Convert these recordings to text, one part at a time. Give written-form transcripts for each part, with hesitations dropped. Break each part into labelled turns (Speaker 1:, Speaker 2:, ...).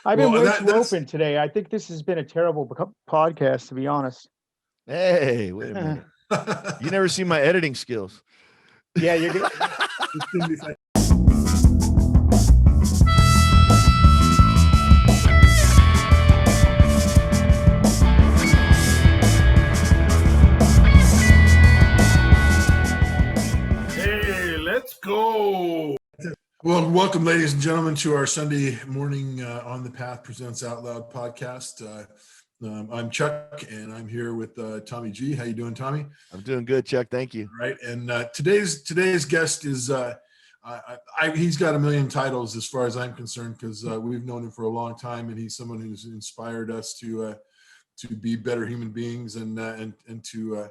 Speaker 1: I've been
Speaker 2: Well,
Speaker 1: way
Speaker 2: that
Speaker 1: too
Speaker 2: that's
Speaker 1: open today. I think this has been a terrible podcast, to be honest.
Speaker 3: Hey, wait a minute. You never see my editing skills.
Speaker 1: Yeah, you're gonna.
Speaker 2: it's gonna be fun. Hey, let's go. Well, welcome, ladies and gentlemen, to our Sunday morning On the Path Presents Out Loud podcast. I'm Chuck, and I'm here with Tommy G. How you doing, Tommy?
Speaker 3: I'm doing good, Chuck. Thank you.
Speaker 2: All right, and today's guest is he's got a million titles as far as I'm concerned, because we've known him for a long time, and he's someone who's inspired us to be better human beings and to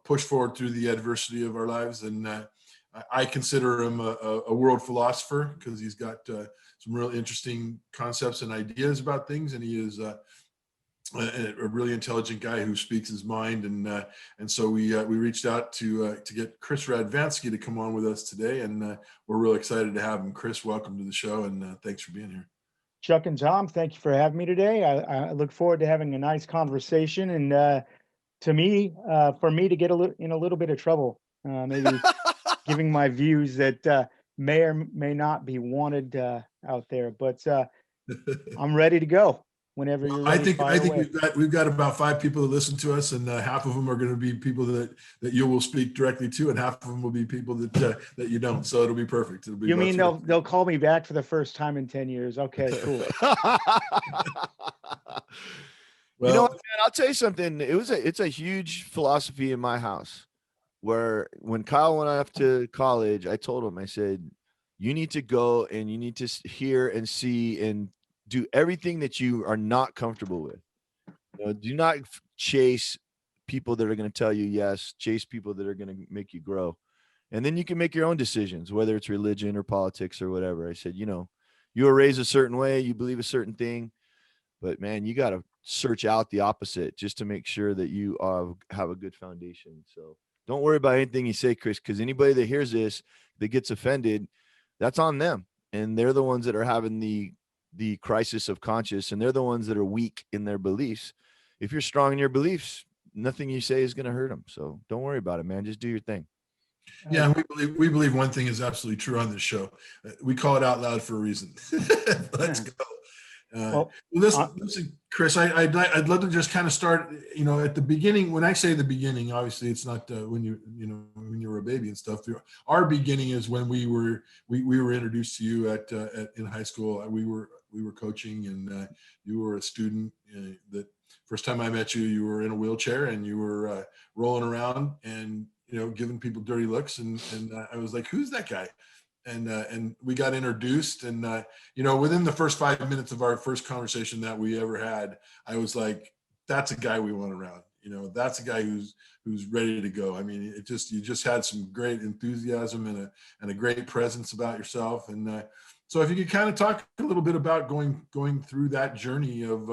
Speaker 2: push forward through the adversity of our lives. And I consider him a world philosopher, because he's got some real interesting concepts and ideas about things, and he is a really intelligent guy who speaks his mind. And so we reached out to get Chris Radvansky to come on with us today, and we're real excited to have him. Chris, welcome to the show, and thanks for being here.
Speaker 1: Chuck and Tom, thank you for having me today. I look forward to having a nice conversation, and for me to get in a little bit of trouble, maybe giving my views that may or may not be wanted out there. But I'm ready to go whenever you're ready.
Speaker 2: I think we've got about 5 people that listen to us, and half of them are going to be people that you will speak directly to, and half of them will be people that you don't. So it'll be perfect. It'll be.
Speaker 1: You mean they'll call me back for the first time in 10 years? Okay, cool.
Speaker 3: Well, you know what, man? I'll tell you something. It's a huge philosophy in my house, where when Kyle went off to college, I told him, I said, you need to go and you need to hear and see and do everything that you are not comfortable with. Do not chase people that are going to tell you yes, chase people that are going to make you grow. And then you can make your own decisions, whether it's religion or politics or whatever. I said, you were raised a certain way, you believe a certain thing, but man, you got to search out the opposite just to make sure that you have a good foundation. So don't worry about anything you say, Chris, because anybody that hears this, that gets offended, that's on them. And they're the ones that are having the crisis of conscience, and they're the ones that are weak in their beliefs. If you're strong in your beliefs, nothing you say is going to hurt them. So don't worry about it, man. Just do your thing.
Speaker 2: Yeah, we believe one thing is absolutely true on this show. We call it Out Loud for a reason. Let's go. Listen, Chris, I'd love to just kind of start, at the beginning. When I say the beginning, obviously it's not when you were a baby and stuff. Our beginning is when we were introduced to you in high school. We were coaching, and you were a student. That first time I met you, you were in a wheelchair and you were rolling around and giving people dirty looks, and I was like, who's that guy? And we got introduced, and within the first 5 minutes of our first conversation that we ever had, I was like, that's a guy we want around. That's a guy who's ready to go. I mean, you just had some great enthusiasm and a great presence about yourself. And so if you could kind of talk a little bit about going through that journey of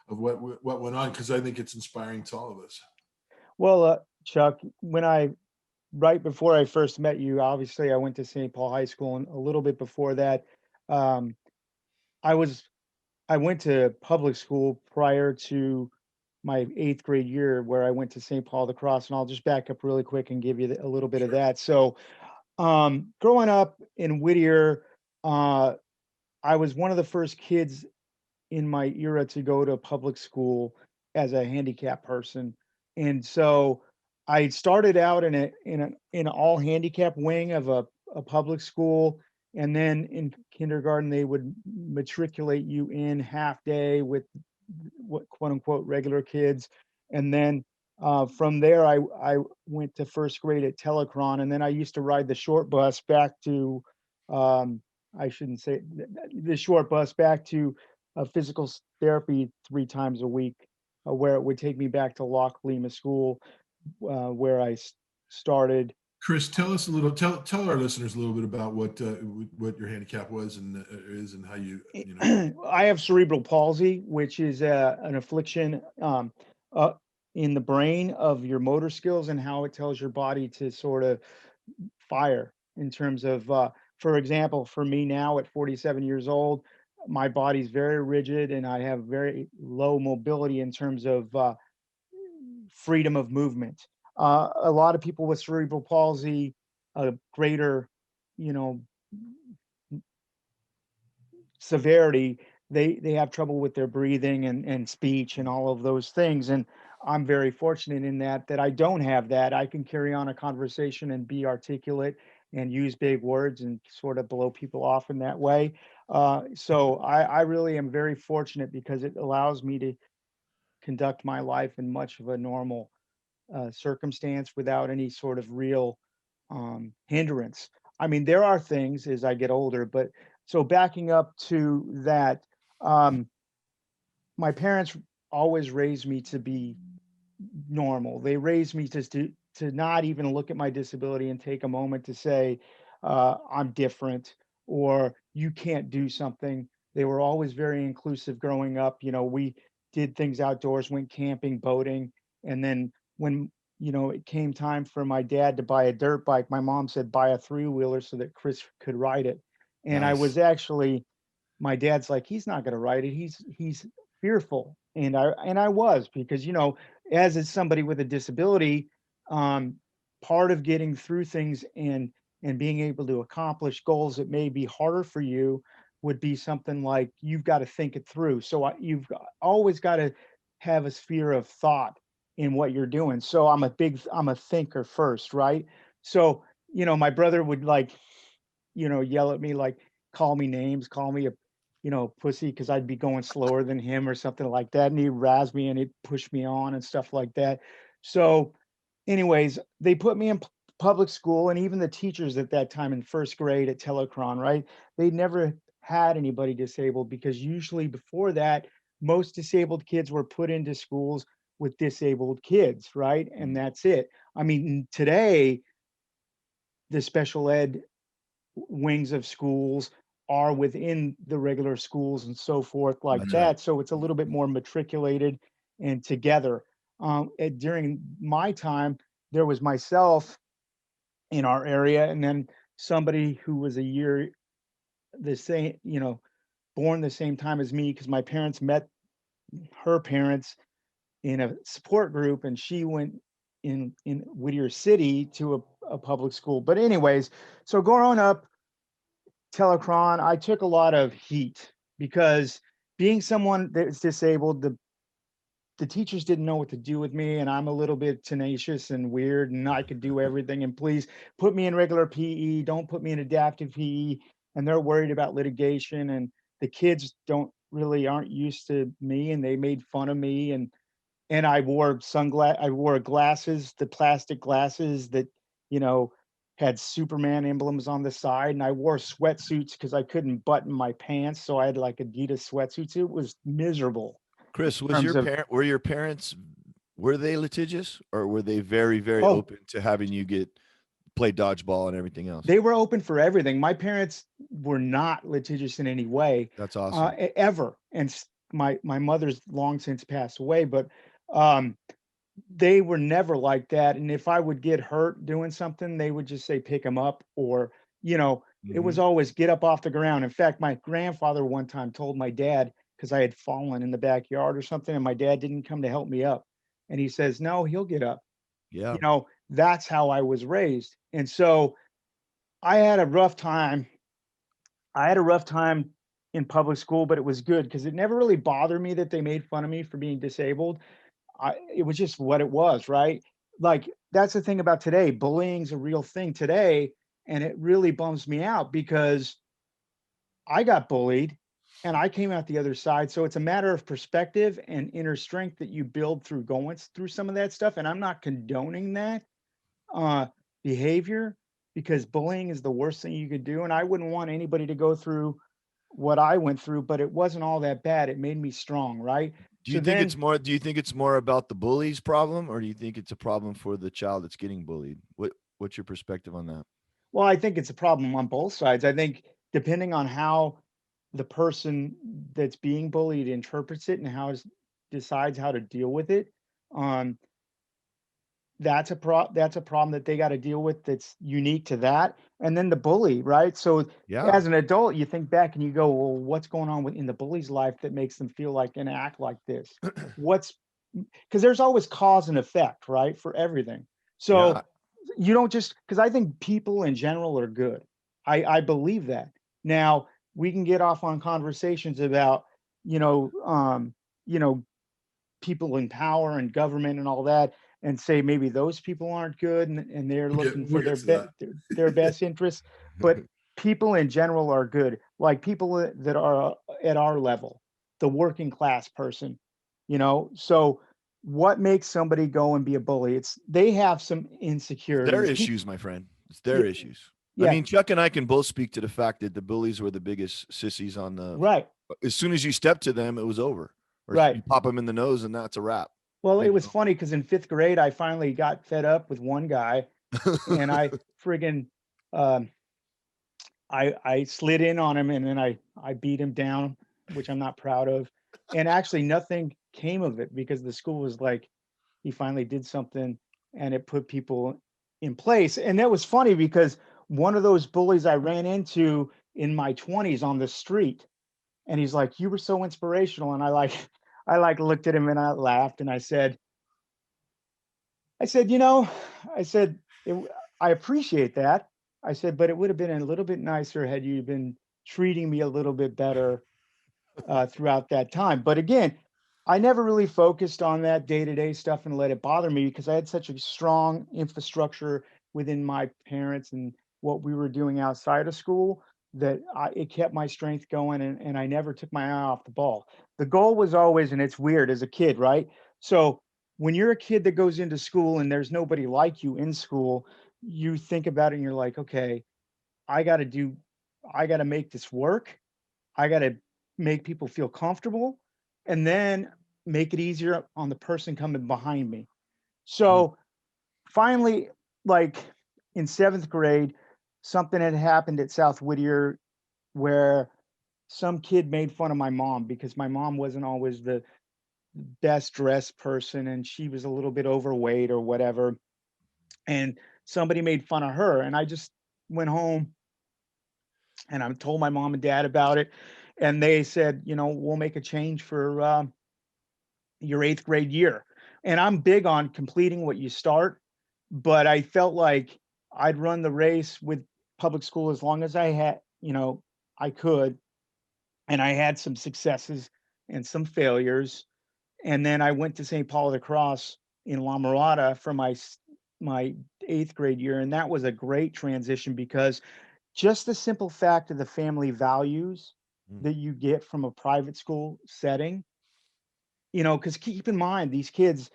Speaker 2: what went on, because I think it's inspiring to all of us.
Speaker 1: Well, Chuck, right before I first met you, obviously I went to St. Paul High School, and a little bit before that, I went to public school prior to my 8th grade year, where I went to St. Paul the Cross. And I'll just back up really quick and give you a little bit of that. So growing up in Whittier, I was one of the first kids in my era to go to public school as a handicapped person. And so I started out in an all handicap wing of a public school, and then in kindergarten they would matriculate you in half day with what quote unquote regular kids, and then from there I went to first grade at Telecron, and then I used to ride the short bus back to I shouldn't say the short bus back to physical therapy 3 times a week, where it would take me back to Loch Lima School, where I started.
Speaker 2: Chris, tell our listeners a little bit about what your handicap was and is, and how you.
Speaker 1: I have cerebral palsy, which is an affliction in the brain of your motor skills and how it tells your body to sort of fire in terms of, for example, for me now at 47 years old, my body's very rigid and I have very low mobility in terms of freedom of movement. A lot of people with cerebral palsy, a greater, you know, severity, they have trouble with their breathing and speech and all of those things. And I'm very fortunate in that I don't have that. I can carry on a conversation and be articulate and use big words and sort of blow people off in that way. So I really am very fortunate because it allows me to conduct my life in much of a normal circumstance without any sort of real hindrance. I mean, there are things as I get older, but so backing up to that, um, my parents always raised me to be normal. They raised me to not even look at my disability and take a moment to say, I'm different or you can't do something. They were always very inclusive growing up. You know, we did things outdoors, went camping, boating. And then when, it came time for my dad to buy a dirt bike, my mom said, buy a three-wheeler so that Chris could ride it. And I
Speaker 3: Nice.
Speaker 1: was actually my dad's like, "He's not gonna write it. He's fearful." And I was because, as is somebody with a disability, um, part of getting through things and being able to accomplish goals that may be harder for you would be something like you've got to think it through. So always got to have a sphere of thought in what you're doing. So I'm a thinker first, right? So, my brother would like, yell at me like, call me names, call me a pussy because I'd be going slower than him or something like that. And he'd razz me and he'd push me on and stuff like that. So, anyways, they put me in public school, and even the teachers at that time in first grade at Telecron, right? They never had anybody disabled because usually before that, most disabled kids were put into schools with disabled kids, right? And
Speaker 3: Mm.
Speaker 1: that's it. I mean, today, the special ed wings of schools are within the regular schools and so forth like
Speaker 3: That's right.
Speaker 1: that. So it's a little bit more matriculated and together. During my time, there was myself in our area, and then somebody who was a year the same, born the same time as me, because my parents met her parents in a support group, and she went in Whittier City to a public school. But anyways, so growing up, Telecron, I took a lot of heat because being someone that's disabled, the teachers didn't know what to do with me, and I'm a little bit tenacious and weird, and I could do everything. And please put me in regular PE, don't put me in adaptive PE. And they're worried about litigation, and the kids aren't used to me, and they made fun of me. And I wore glasses, the plastic glasses that, you know, had Superman emblems on the side, and I wore sweatsuits because I couldn't button my pants, so I had like Adidas sweatsuits. It was miserable in
Speaker 3: Chris,
Speaker 1: terms of
Speaker 3: were your parents were they litigious or were they very, very
Speaker 1: oh,
Speaker 3: open to having you play dodgeball and everything else?
Speaker 1: they were open for everything. My parents were not litigious in any way,
Speaker 3: That's awesome.
Speaker 1: ever. And my mother's long since passed away, but um they were never like that. And if I would get hurt doing something, they would just say, pick him up, or, it was
Speaker 3: Mhm.
Speaker 1: always get up off the ground. In fact, my grandfather one time told my dad, because I had fallen in the backyard or something, and my dad didn't come to help me up. And he says, no, he'll get up.
Speaker 3: Yeah.
Speaker 1: That's how I was raised. And so I had a rough time. I had a rough time in public school, but it was good because it never really bothered me that they made fun of me for being disabled. It was just what it was, right? Like, that's the thing about today. Bullying's a real thing today, and it really bums me out because I got bullied and I came out the other side. So it's a matter of perspective and inner strength that you build through going through some of that stuff. And I'm not condoning that uh, behavior because bullying is the worst thing you could do. And I wouldn't want anybody to go through what I went through, but it wasn't all that bad. It made me strong, right? So then,
Speaker 3: Do you think it's more about the bully's problem or do you think it's a problem for the child that's getting bullied? What's your perspective on that?
Speaker 1: well, I think it's a problem on both sides. I think depending on how the person that's being bullied interprets it and decides how to deal with it, um, that's a problem that they got to deal with that's unique to that. And then the bully, right? So
Speaker 3: Yeah.
Speaker 1: as an adult, you think back and you go, well, what's going on in the bully's life that makes them feel like and act like this? What's because there's always cause and effect, right? For everything.
Speaker 3: Yeah.
Speaker 1: So you don't just because I think people in general are good. I believe that. Now we can get off on conversations about, you know, um, you know, people in power and government and all that, and say maybe those people aren't good and they're looking
Speaker 2: We'll
Speaker 1: for
Speaker 2: get to that.
Speaker 1: their best interests. But people in general are good, like people that are at our level, the working class person, you know. So what makes somebody go and be a bully? It's they have some
Speaker 3: It's their
Speaker 1: insecurities. People,
Speaker 3: issues, my friend. It's
Speaker 1: yeah,
Speaker 3: their issues. I
Speaker 1: yeah,
Speaker 3: mean, Chuck and I can both speak to the fact that the bullies were the biggest sissies on the.
Speaker 1: right,
Speaker 3: As soon as you step to them, it was over, or
Speaker 1: right.
Speaker 3: you pop them in the nose, and that's a wrap.
Speaker 1: Well, it
Speaker 3: You
Speaker 1: was funny because in fifth grade, I finally got fed up with one guy, and
Speaker 3: know.
Speaker 1: I friggin' um, I slid in on him and then I beat him down, which I'm not proud of. And actually nothing came of it because the school was like, he finally did something and it put people in place. And that was funny because one of those bullies I ran into in my 20s on the street, and he's like, "You were so inspirational." And I like I like looked at him and I laughed and I said, you know, I said, I appreciate that. I said, but it would have been a little bit nicer had you been treating me a little bit better throughout that time. But again, I never really focused on that day to day stuff and let it bother me because I had such a strong infrastructure within my parents and what we were doing outside of school that it kept my strength going and I never took my eye off the ball. The goal was always, and it's weird as a kid, right? So when you're a kid that goes into school and there's nobody like you in school, you think about it and you're like, okay, I got to do, I got to make this work. I got to make people feel comfortable and then make it easier on the person coming behind me.
Speaker 3: Mm,
Speaker 1: So finally, like in seventh grade, something had happened at South Whittier where some kid made fun of my mom because my mom wasn't always the best dressed person and she was a little bit overweight or whatever. And somebody made fun of her. And I just went home and I told my mom and dad about it. And they said, you know, we'll make a change for your eighth grade year. And I'm big on completing what you start, but I felt like I'd run the race with public school as long as I had, you know, I could. And I had some successes and some failures. And then I went to St. Paul of the Cross in La Mirada for my eighth grade year. And that was a great transition because just the simple fact of the family values
Speaker 3: mm.
Speaker 1: that you get from a private school setting, you know, because keep in mind these kids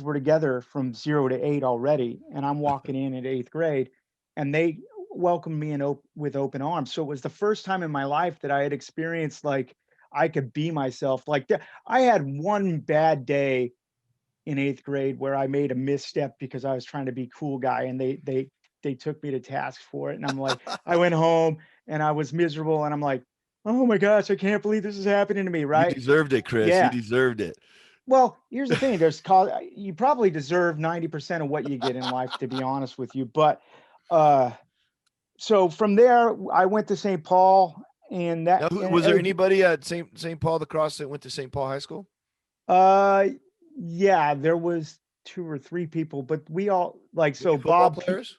Speaker 1: were together from 0 to 8 already, and I'm walking in at eighth grade, and they welcomed me with open arms. So it was the first time in my life that I had experienced like I could be myself. Like I had one bad day in eighth grade where I made a misstep because I was trying to be cool guy, and they took me to task for it. And I'm like, I went home and I was miserable, and I'm like, oh my gosh, I can't believe this is happening to me,
Speaker 3: You
Speaker 1: right?
Speaker 3: deserved it, Chris. You
Speaker 1: Yeah.
Speaker 3: deserved it.
Speaker 1: Well, here's the thing, you probably deserve 90% of what you get in life, to be honest with you. But uh so from there I went to St. Paul and
Speaker 3: Now,
Speaker 1: that
Speaker 3: was there
Speaker 1: and
Speaker 3: anybody at St. Paul the Cross that went to St. Paul High School?
Speaker 1: uh yeah, there was two or three people, but we all like
Speaker 3: Any
Speaker 1: so
Speaker 3: football players?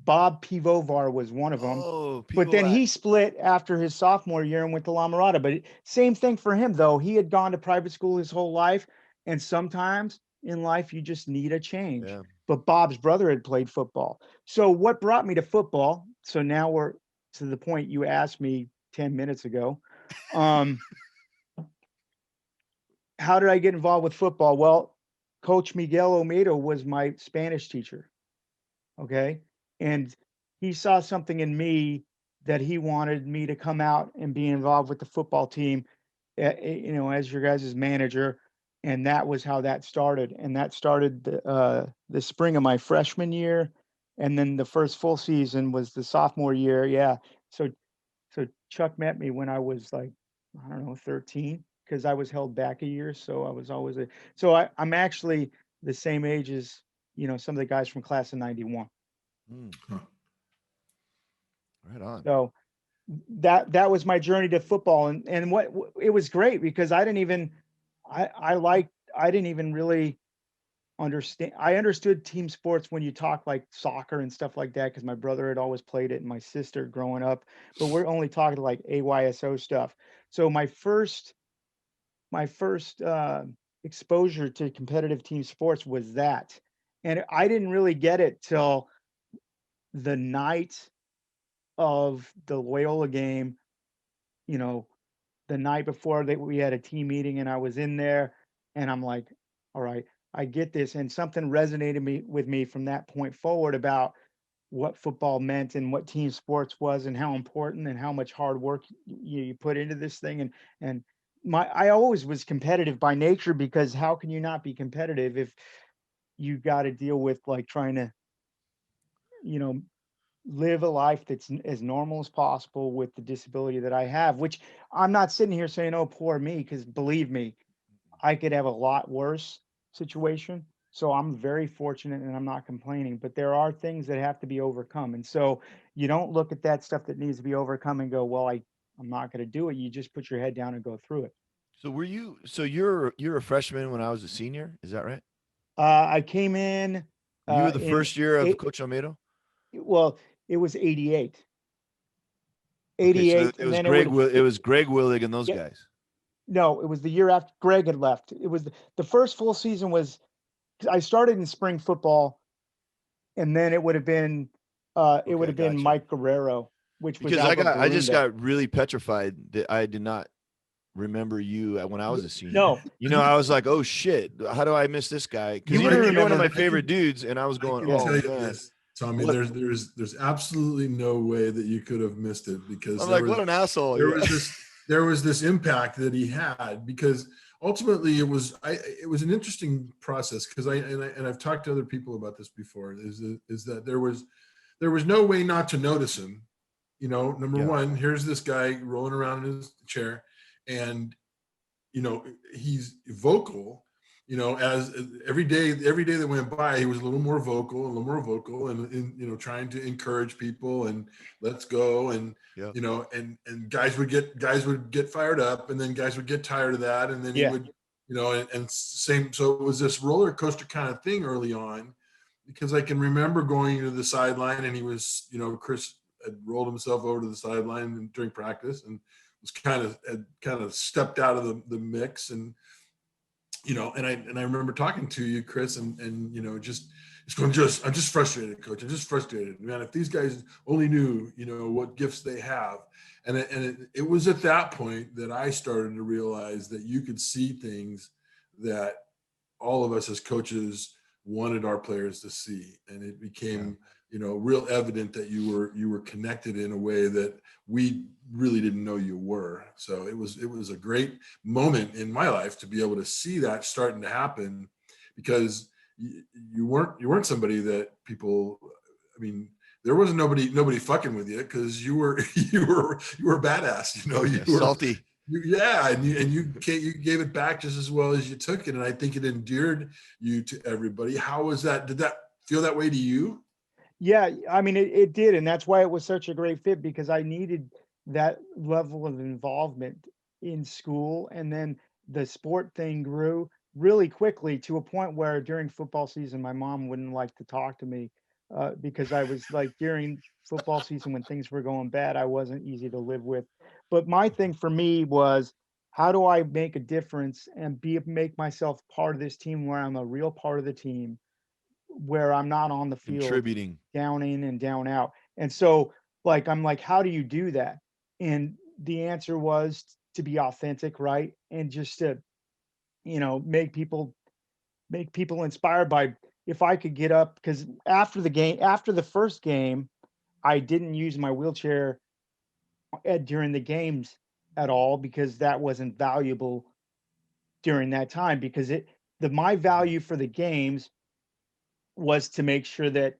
Speaker 1: Bob Pivovar was one of them.
Speaker 3: Oh,
Speaker 1: But then
Speaker 3: Pivovac.
Speaker 1: he split after his sophomore year and went to La Mirada. But same thing for him, though. He had gone to private school his whole life. And sometimes in life, you just need a change.
Speaker 3: Yeah.
Speaker 1: But Bob's brother had played football. So, what brought me to football? So, now we're to the point you asked me 10 minutes ago. Um, how did I get involved with football? Well, Coach Miguel Olmedo was my Spanish teacher. Okay. And he saw something in me that he wanted me to come out and be involved with the football team, you know, as your guys' manager. And that was how that started. And that started the spring of my freshman year. And then the first full season was the sophomore year. Yeah. So, so Chuck met me when I was like, I don't know, 13, because I was held back a year. So I was always I'm actually the same age as some of the guys from class of 91.
Speaker 3: Mm,
Speaker 2: Huh.
Speaker 3: right on.
Speaker 1: So that was my journey to football. And what it was great because I didn't even really understand. I understood team sports when you talk like soccer and stuff like that because my brother had always played it and my sister growing up, but we're only talking like AYSO stuff. So my first exposure to competitive team sports was that, and I didn't really get it till the night of the Loyola game. You know, the night before that we had a team meeting and I was in there and I'm like, all right, I get this. And something resonated with me from that point forward about what football meant and what team sports was and how important and how much hard work you put into this thing. And I always was competitive by nature because how can you not be competitive if you got to deal with like trying to, you know, live a life that's as normal as possible with the disability that I have, which I'm not sitting here saying, oh, poor me, because believe me, I could have a lot worse situation. So I'm very fortunate and I'm not complaining, but there are things that have to be overcome. And so you don't look at that stuff that needs to be overcome and go, well, I'm not going to do it. You just put your head down and go through it.
Speaker 3: So were you? So you're a freshman when I was a senior. Is that right?
Speaker 1: I came in
Speaker 3: You were the
Speaker 1: in
Speaker 3: first year of
Speaker 1: eight,
Speaker 3: Coach Almeida.
Speaker 1: well, it was 88,
Speaker 3: Okay, so
Speaker 1: 88,
Speaker 3: it
Speaker 1: and
Speaker 3: was
Speaker 1: then it would
Speaker 3: Greg.
Speaker 1: have,
Speaker 3: It was Greg Willig and those
Speaker 1: yeah,
Speaker 3: guys.
Speaker 1: no, it was the year after Greg had left. It was the first full season was I started in spring football, and then it
Speaker 3: Okay,
Speaker 1: would
Speaker 3: I
Speaker 1: have been
Speaker 3: got you.
Speaker 1: Mike Guerrero, which was
Speaker 3: Because
Speaker 1: Albert
Speaker 3: I just
Speaker 1: Garunda.
Speaker 3: got really petrified that I did not remember you when I was a senior.
Speaker 1: No,
Speaker 3: You know, I was like, oh shit, how do I miss this guy? Because
Speaker 1: you would have
Speaker 3: you're one of my
Speaker 1: remembered.
Speaker 2: I
Speaker 3: favorite
Speaker 2: can
Speaker 3: dudes, and I was
Speaker 2: I
Speaker 3: going,
Speaker 2: can
Speaker 3: oh
Speaker 2: tell you
Speaker 3: man,
Speaker 2: this, Tommy.
Speaker 3: what?
Speaker 2: There's absolutely no way that you could have missed it because
Speaker 3: I'm like, what an asshole.
Speaker 2: there
Speaker 3: Yeah.
Speaker 2: was this there was this impact that he had because ultimately it was an interesting process because I've talked to other people about this before is that there was no way not to notice him. You know, number
Speaker 3: Yeah.
Speaker 2: one, here's this guy rolling around in his chair, and he's vocal. As every day that went by, he was a little more vocal, and trying to encourage people and let's go, and
Speaker 3: Yeah.
Speaker 2: and guys would get fired up, and then guys would get tired of that, and then he
Speaker 1: Yeah,
Speaker 2: would, and same. So it was this roller coaster kind of thing early on, because I can remember going to the sideline, and he was, Chris had rolled himself over to the sideline during practice, and was had kind of stepped out of the mix, and I remember talking to you, Chris, and just going, I'm just frustrated, coach. I'm just frustrated, man. If these guys only knew, what gifts they have. And it was at that point that I started to realize that you could see things that all of us as coaches wanted our players to see, and it
Speaker 3: Yeah.
Speaker 2: became real evident that you were connected in a way that we really didn't know you were. So it was a great moment in my life to be able to see that starting to happen, because you weren't somebody that people, I mean, there wasn't nobody fucking with you because you were you were badass, you
Speaker 3: Yeah.
Speaker 2: were,
Speaker 3: Salty.
Speaker 2: yeah, you gave it back just as well as you took it, and I think it endeared you to everybody. How was that? Did that feel that way to you?
Speaker 1: yeah. I mean, it did, and that's why it was such a great fit because I needed that level of involvement in school, and then the sport thing grew really quickly to a point where during football season, my mom wouldn't like to talk to me because I was like during football season when things were going bad, I wasn't easy to live with. But my thing for me was, how do I make a difference and make myself part of this team where I'm a real part of the team, where I'm not on the field
Speaker 3: Contributing.
Speaker 1: down in and down out. And so like I'm like, how do you do that? And the answer was to be authentic, right? And just to, make people inspired by, if I could get up, because after the first game, I didn't use my wheelchair during the games at all because that wasn't valuable during that time because my value for the games was to make sure that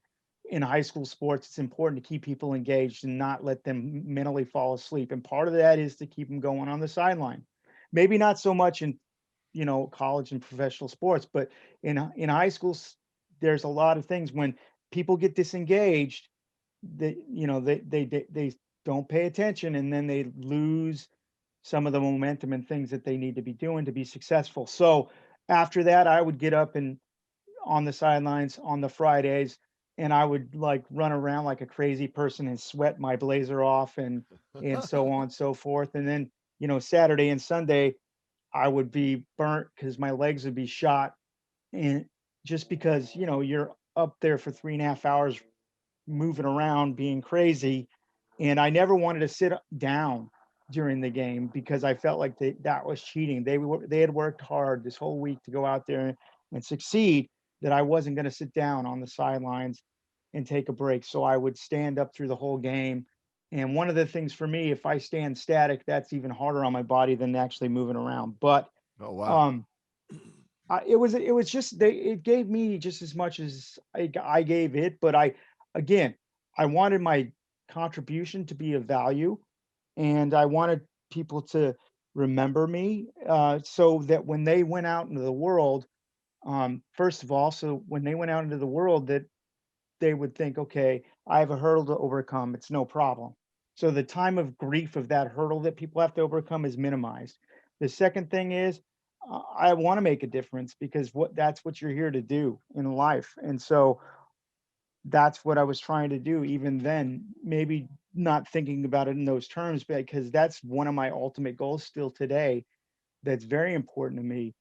Speaker 1: in high school sports, it's important to keep people engaged and not let them mentally fall asleep. And part of that is to keep them going on the sideline. Maybe not so much in, college and professional sports, but in high school there's a lot of things when people get disengaged, they don't pay attention, and then they lose some of the momentum and things that they need to be doing to be successful. So after that, I would get up and on the sidelines on the Fridays, and I would like run around like a crazy person and sweat my blazer off and so on and so forth. And then, Saturday and Sunday, I would be burnt because my legs would be shot. And just because, you're up there for 3.5 hours moving around being crazy, and I never wanted to sit down during the game because I felt like that was cheating. They had worked hard this whole week to go out there and succeed, that I wasn't going to sit down on the sidelines and take a break. So I would stand up through the whole game. And one of the things for me, if I stand static, that's even harder on my body than actually moving around. But
Speaker 3: Oh wow.
Speaker 1: um it was just it gave me just as much as I gave it, but again, I wanted my contribution to be of value, and I wanted people to remember me, so that when they went out into the world, first of all, so when they went out into the world, that they would think, okay, I have a hurdle to overcome. It's no problem. So the time of grief of that hurdle that people have to overcome is minimized. The second thing is, I want to make a difference because that's what you're here to do in life. And so that's what I was trying to do even then, maybe not thinking about it in those terms, because that's one of my ultimate goals still today. That's very important to me.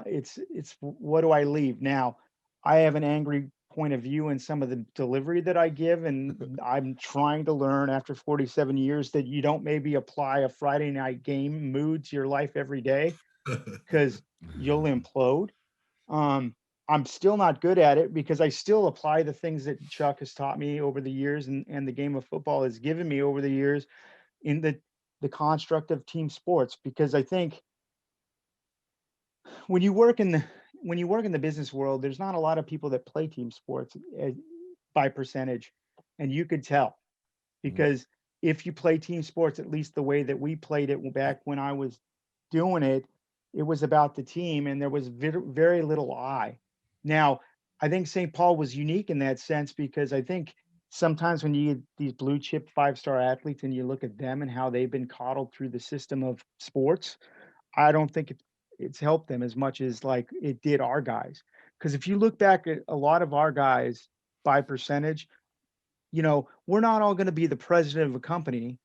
Speaker 1: It's what do I leave now? I have an angry point of view in some of the delivery that I give, and I'm trying to learn after 47 years that you don't maybe apply a Friday night game mood to your life every day, because you'll implode. Um, I'm still not good at it because I still apply the things that Chuck has taught me over the years, and the game of football has given me over the years in the construct of team sports, because I think when you work in the when you work in the business world, there's not a lot of people that play team sports, by percentage, and you could tell,
Speaker 3: Mhm.
Speaker 1: because if you play team sports at least the way that we played it back when I was doing it, it was about the team, and there was very little I. Now, I think St. Paul was unique in that sense, because I think sometimes when you get these blue chip 5-star athletes and you look at them and how they've been coddled through the system of sports, I don't think it's helped them as much as like it did our guys. Because if you look back at a lot of our guys by percentage, we're not all going to be the president of a company,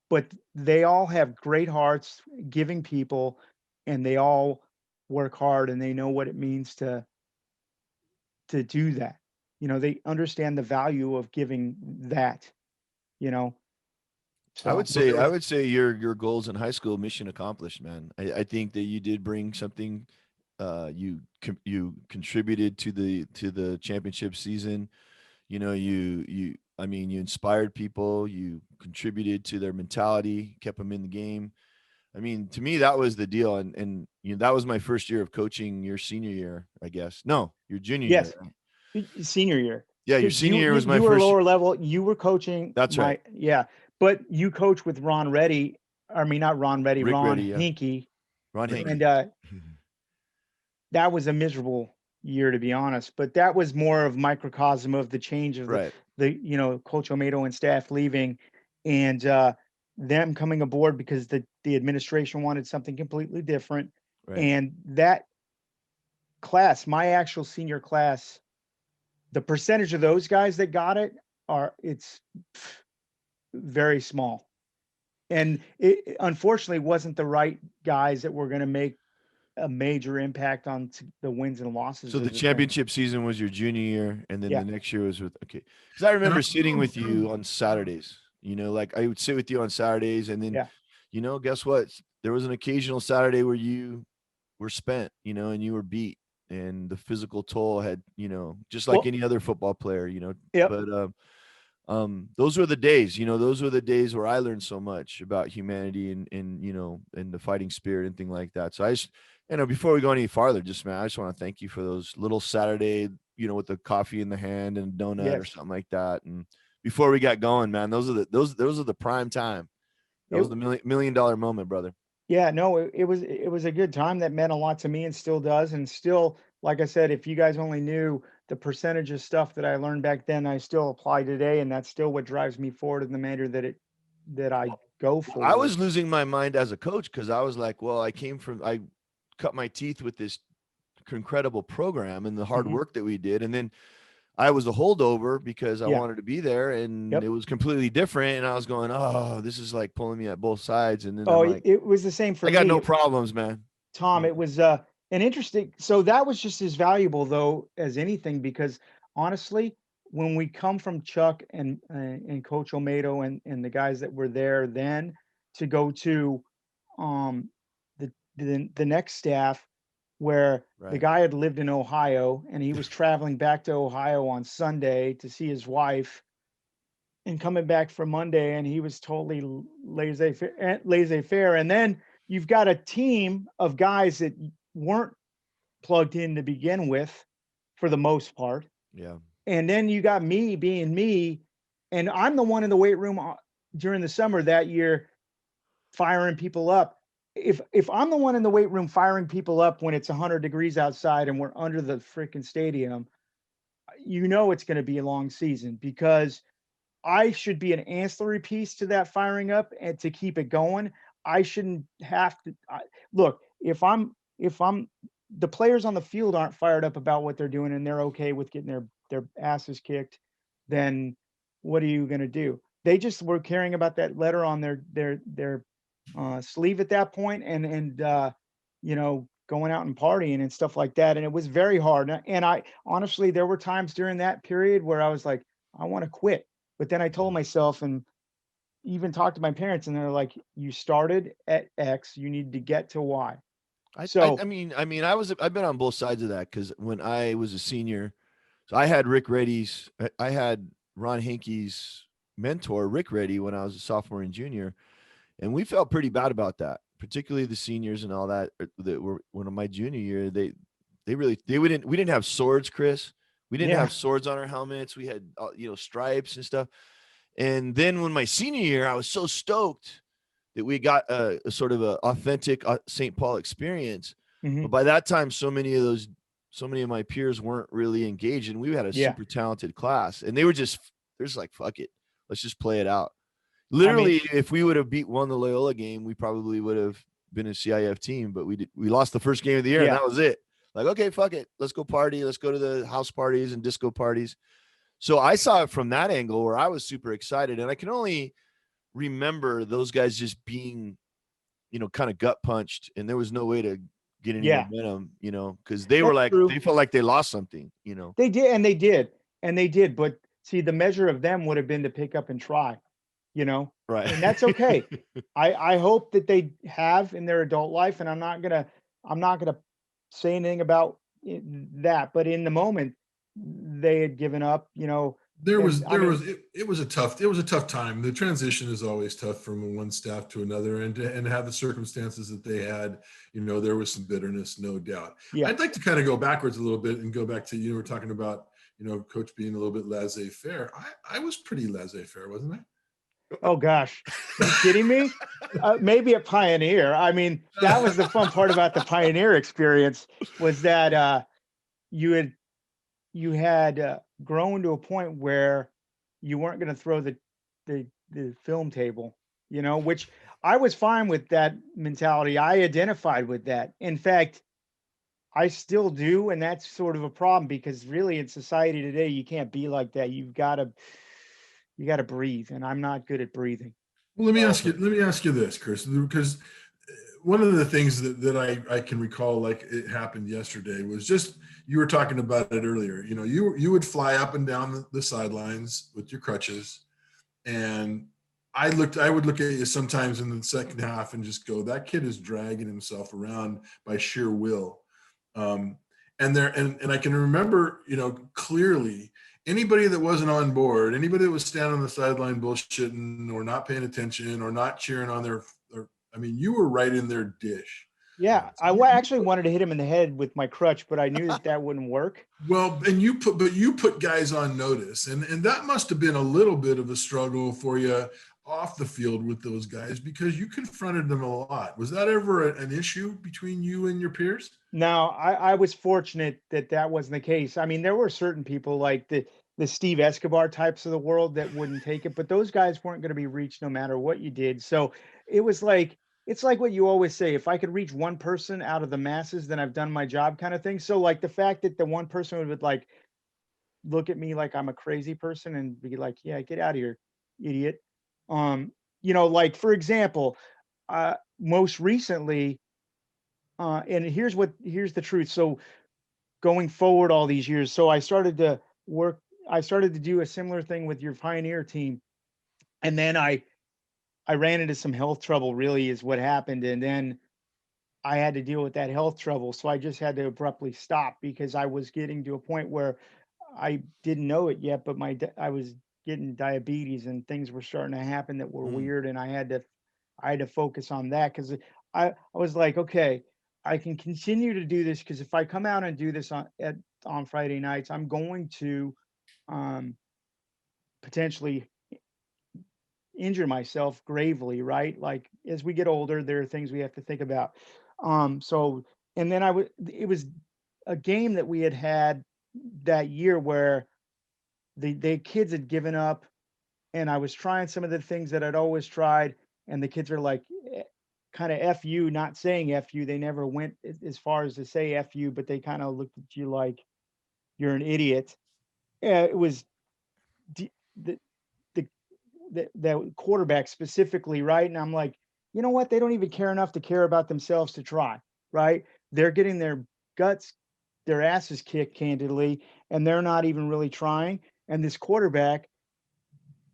Speaker 1: but they all have great hearts, giving people, and they all work hard, and they know what it means to do that. They understand the value of giving that, you know.
Speaker 3: I would
Speaker 1: So
Speaker 2: Well,
Speaker 3: say I would say your goals in high school mission accomplished, man. I think that you did bring something. You contributed to the championship season. You I mean you inspired people. You contributed to their mentality, kept them in the game. I mean, to me that was the deal, and that was my first year of coaching. Your senior year, I guess. No, your junior year.
Speaker 1: yes,
Speaker 3: Right?
Speaker 1: senior year,
Speaker 3: Yeah, your
Speaker 1: because
Speaker 3: senior
Speaker 1: you
Speaker 3: year
Speaker 1: you
Speaker 3: was my
Speaker 1: you were
Speaker 3: first.
Speaker 1: lower level. You were coaching
Speaker 3: That's right,
Speaker 1: yeah, but you coach with Ron Reddy. I mean, not Ron Reddy,
Speaker 3: Rick
Speaker 1: Ron
Speaker 3: Reddy. Yeah,
Speaker 1: Hinkie,
Speaker 3: Ron
Speaker 2: yeah,
Speaker 3: Hankey.
Speaker 1: and that was a miserable year, to be honest. But that was more of microcosm of the change of
Speaker 3: Right,
Speaker 1: Coach Omedo and staff leaving, and them coming aboard because the administration wanted something completely different.
Speaker 3: right.
Speaker 1: And that class, my actual senior class, the percentage of those guys that got it it's very small. And it unfortunately wasn't the right guys that were going to make a major impact on the wins and losses
Speaker 3: So the
Speaker 1: of the thing.
Speaker 3: championship season was your junior year, and then the
Speaker 1: Yeah.
Speaker 3: next year was with okay. Because I
Speaker 2: and
Speaker 3: remember sitting with
Speaker 2: I'm,
Speaker 3: you on Saturdays. Like I would sit with you on Saturdays, and then
Speaker 1: Yeah.
Speaker 3: guess what? There was an occasional Saturday where you were spent, and you were beat, and the physical toll had, just like
Speaker 1: Well,
Speaker 3: any other football player,
Speaker 1: yep.
Speaker 3: But those were the days. Those were the days where I learned so much about humanity and the fighting spirit and thing like that. So I just, before we go any farther, just man, I just want to thank you for those little Saturday, with the coffee in the hand and a donut or
Speaker 1: Yes.
Speaker 3: something like that. And before we got going, man, those are the prime time. That
Speaker 1: It,
Speaker 3: was the million dollar moment, brother.
Speaker 1: yeah, no, it was a good time that meant a lot to me and still does. And still, like I said, if you guys only knew the percentage of stuff that I learned back then, I still apply today, and that's still what drives me forward in the manner that I go
Speaker 3: I
Speaker 1: forward.
Speaker 3: was losing my mind as a coach because I was like, well, I cut my teeth with this incredible program and the hard
Speaker 1: Mhm.
Speaker 3: work that we did. And then I was a holdover because I
Speaker 1: Yeah.
Speaker 3: wanted to be there and it
Speaker 1: Yep.
Speaker 3: was completely different. And I was going, oh, this is like pulling me at both sides. And then I'm
Speaker 1: Oh,
Speaker 3: like,
Speaker 1: it was the same for
Speaker 3: I got
Speaker 1: me.
Speaker 3: no problems, man.
Speaker 1: Tom,
Speaker 3: You
Speaker 1: it
Speaker 3: know?
Speaker 1: was an interesting, so that was just as valuable though as anything, because honestly, when we come from Chuck and Coach Omedo and the guys that were there then to go to um the next staff, where the
Speaker 3: Right.
Speaker 1: guy had lived in Ohio and he was traveling back to Ohio on Sunday to see his wife, and coming back for Monday, and he was totally laissez-faire. And then you've got a team of guys that weren't plugged in to begin with, for the most part.
Speaker 3: Yeah.
Speaker 1: And then you got me being me, and I'm the one in the weight room during the summer that year firing people up. If I'm the one in the weight room firing people up when it's 100 degrees outside and we're under the freaking stadium, it's going to be a long season, because I should be an ancillary piece to that firing up and to keep it going. I shouldn't have to look, if I'm the players on the field aren't fired up about what they're doing and they're okay with getting their asses kicked, then what are you going to do? They just were caring about that letter on their sleeve at that point, and going out and partying and stuff like that. And it was very hard. And I honestly, there were times during that period where I was like, I want to quit. But then I
Speaker 3: Yeah.
Speaker 1: told myself, and even talked to my parents, and they're like, you started at X, you need to get to Y. So
Speaker 3: I've been on both sides of that because when I was a senior, so I had Rick Reddy's, I had Ron Hinkey's mentor, Rick Reddy, when I was a sophomore and junior, and we felt pretty bad about that, particularly the seniors and all that that were one of my junior year. We didn't have swords, Chris. We didn't
Speaker 1: yeah,
Speaker 3: have swords on our helmets. We had stripes and stuff. And then when my senior year, I was so stoked that we got a sort of a authentic St. Paul experience. But
Speaker 1: hmm,
Speaker 3: by that time, so many of my peers weren't really engaged, and we had a
Speaker 1: yeah.
Speaker 3: super talented class, and they're just like, fuck it, let's just play it out.
Speaker 1: I mean,
Speaker 3: Literally, if we would have won the Loyola game, we probably would have been a CIF team, but we lost the first game of the year, and
Speaker 1: yeah,
Speaker 3: that was it. Like, okay, fuck it, let's go party, let's go to the house parties and disco parties. So I saw it from that angle where I was super excited, and I can only remember those guys just being, kind of gut punched, and there was no way to get any
Speaker 1: yeah.
Speaker 3: momentum, because
Speaker 1: That's true.
Speaker 3: they felt like they lost something.
Speaker 1: They did, and they did, and they did. But see, the measure of them would have been to pick up and try, you know,
Speaker 3: Right.
Speaker 1: and that's okay. I hope that they have in their adult life, and I'm not gonna say anything about that. But in the moment, they had given up, and I mean,
Speaker 2: it was a tough time. The transition is always tough from one staff to another, and to have the circumstances that they had, there was some bitterness, no doubt.
Speaker 1: yeah.
Speaker 2: I'd like to kind of go backwards a little bit and go back to, we're talking about, coach being a little bit laissez-faire. I was pretty laissez-faire, wasn't I?
Speaker 1: Oh gosh, you kidding me? Maybe at Pioneer. I mean, that was the fun part about the Pioneer experience, was that you had grown to a point where you weren't going to throw the film table, which I was fine with that mentality. I identified with that. In fact, I still do, and that's sort of a problem, because really in society today you can't be like that. You got to breathe, and I'm not good at breathing.
Speaker 2: Well, let me ask you this, Chris, because one of the things that I can recall, like it happened yesterday, was just, you were talking about it earlier. You would fly up and down the sidelines with your crutches, and I would look at you sometimes in the second half and just go, that kid is dragging himself around by sheer will. And I can remember, clearly, anybody that wasn't on board, anybody that was standing on the sideline bullshitting or not paying attention or not cheering on you were right in their dish.
Speaker 1: Yeah, actually wanted to hit him in the head with my crutch, but I knew that wouldn't work.
Speaker 2: Well, and you put guys on notice, and that must have been a little bit of a struggle for you off the field with those guys because you confronted them a lot. Was that ever an issue between you and your peers?
Speaker 1: Now, I was fortunate that that wasn't the case. I mean, there were certain people like the Steve Escobar types of the world that wouldn't take it, but those guys weren't going to be reached no matter what you did. So it was like it's like what you always say, if I could reach one person out of the masses, then I've done my job kind of thing. So like the fact that the one person would like look at me like I'm a crazy person and be like, "Yeah, get out of here, idiot." Like for example, most recently, and here's the truth. So going forward all these years, so work, I started to do a similar thing with your Pioneer team, and then I ran into some health trouble. Really, is what happened, and then I had to deal with that health trouble. So I just had to abruptly stop because I was getting to a point where I didn't know it yet, but I was getting diabetes and things were starting to happen that were
Speaker 3: Mm,
Speaker 1: weird, and I had to focus on that because I was like, okay, I can continue to do this because if I come out and do this on Friday nights, I'm going to um, potentially injure myself gravely, right? Like as we get older, there are things we have to think about. So and then it was a game that we had that year where the kids had given up and I was trying some of the things that I'd always tried, and the kids are like, kind of F you, not saying F you. They never went as far as to say F you, but they kind of looked at you like you're an idiot. It was d- the, the quarterback specifically, right? And I'm like, you know what? They don't even care enough to care about themselves to try, right? They're getting their guts, their asses kicked, candidly, and they're not even really trying. And this quarterback,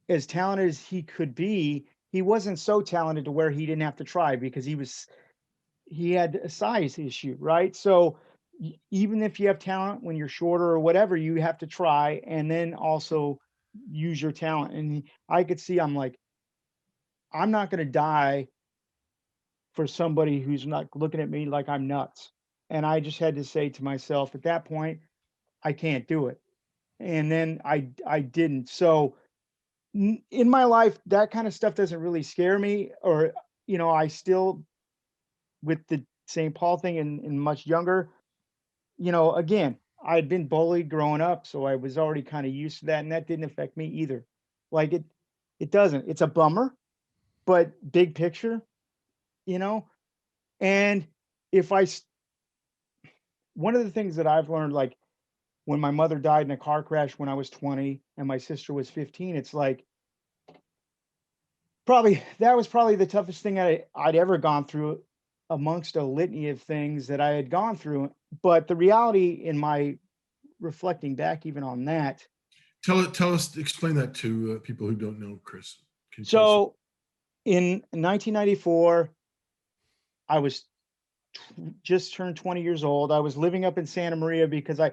Speaker 1: as talented as he could be, he wasn't so talented to where he didn't have to try because he had a size issue, right? So even if you have talent when you're shorter or whatever, you have to try and then also use your talent. And I could see, I'm like, I'm not going to die for somebody who's not looking at me like I'm nuts. And I just had to say to myself at that point, I can't do it. And then I didn't. So in my life, that kind of stuff doesn't really scare me. Or, I still, with the St. Paul thing and much younger, again, I had been bullied growing up, so I was already kind of used to that, and that didn't affect me either. Like it doesn't. It's a bummer, but big picture, you know. And if I, s- one of the things that I've learned, like when my mother died in a car crash when I was 20 and my sister was 15, it's like probably that was probably the toughest thing I'd ever gone through amongst a litany of things that I had gone through. But the reality in my reflecting back even on that,
Speaker 2: Tell us, explain that to people who don't know, Chris. Can you tell us?
Speaker 1: so in 1994, I was just turned 20 years old. I was living up in Santa Maria because I'm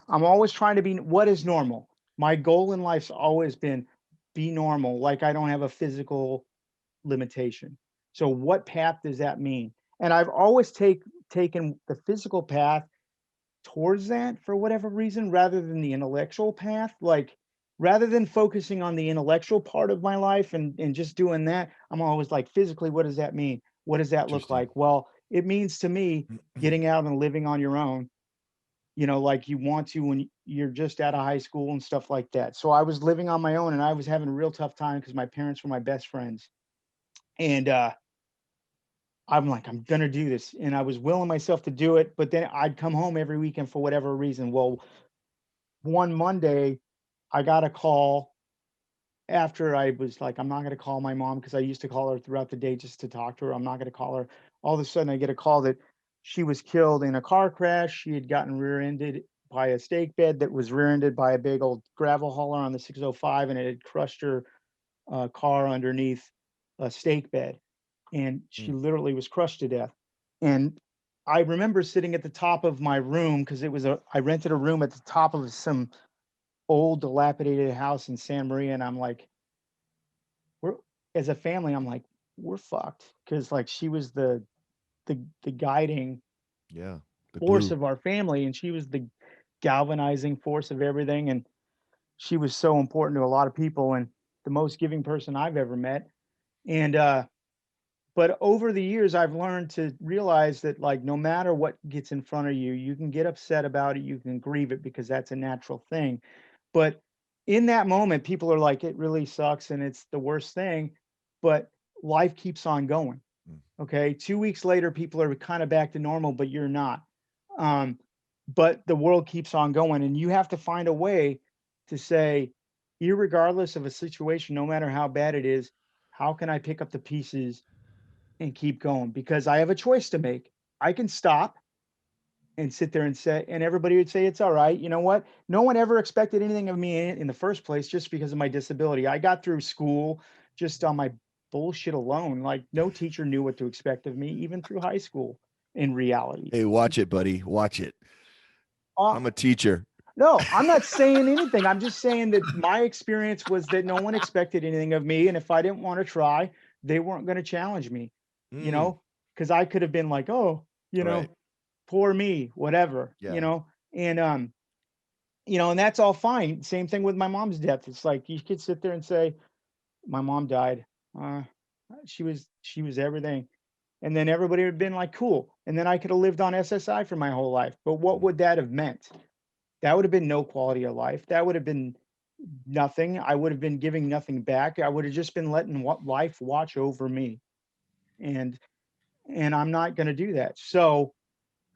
Speaker 1: always trying to be what is normal. My goal in life's always been be normal. Like I don't have a physical limitation. So what path does that mean? And I've always taken the physical path towards that for whatever reason rather than the intellectual path. Like rather than focusing on the intellectual part of my life and just doing that, I'm always like physically, what does that mean? What does that look
Speaker 3: interesting.
Speaker 1: like? Well, it means to me getting out and living on your own, like you want to when you're just out of high school and stuff like that. So I was living on my own and I was having a real tough time because my parents were my best friends. And I'm like, I'm gonna do this. And I was willing myself to do it, but then I'd come home every weekend for whatever reason. Well, one Monday, I got a call after I was like, I'm not going to call my mom because I used to call her throughout the day just to talk to her. I'm not going to call her. All of a sudden, I get a call that she was killed in a car crash. She had gotten rear ended by a stake bed that was rear ended by a big old gravel hauler on the 605, and it had crushed her car underneath a stake bed. And she
Speaker 3: Mm,
Speaker 1: literally was crushed to death. And I remember sitting at the top of my room because I rented a room at the top of some old dilapidated house in San Maria, and I'm like, we're as a family, I'm like, we're fucked because like she was the guiding
Speaker 3: yeah, the
Speaker 1: force
Speaker 3: glue.
Speaker 1: of our family, and she was the galvanizing force of everything, and she was so important to a lot of people. And the most giving person I've ever met. And but over the years, I've learned to realize that, like, no matter what gets in front of you, you can get upset about it, you can grieve it because that's a natural thing. But in that moment, people are like, it really sucks and it's the worst thing, but life keeps on going.
Speaker 3: Mm.
Speaker 1: Okay. 2 weeks later, people are kind of back to normal, but you're not. Um, but the world keeps on going, and you have to find a way to say, irregardless of a situation, no matter how bad it is, how can I pick up the pieces and keep going? Because I have a choice to make. I can stop and sit there and say, and everybody would say, it's all right. You know what? No one ever expected anything of me in the first place just because of my disability. I got through school just on my bullshit alone. Like, no teacher knew what to expect of me, even through high school, in reality.
Speaker 3: Hey, watch it, buddy. Watch it.
Speaker 1: Uh,
Speaker 3: I'm a teacher.
Speaker 1: no, I'm not saying anything. I'm just saying that my experience was that no one expected anything of me. And if I didn't want to try, they weren't going to challenge me, you
Speaker 3: Mm,
Speaker 1: know, because I could have been like, oh,
Speaker 3: right.
Speaker 1: poor me, whatever,
Speaker 3: Yeah.
Speaker 1: and and that's all fine. Same thing with my mom's death. It's like you could sit there and say, my mom died. Uh, she was everything. And then everybody would have been like, cool. And then I could have lived on SSI for my whole life. But what would that have meant? That would have been no quality of life. That would have been nothing. I would have been giving nothing back. I would have just been letting what life watch over me. And I'm not going to do that. So,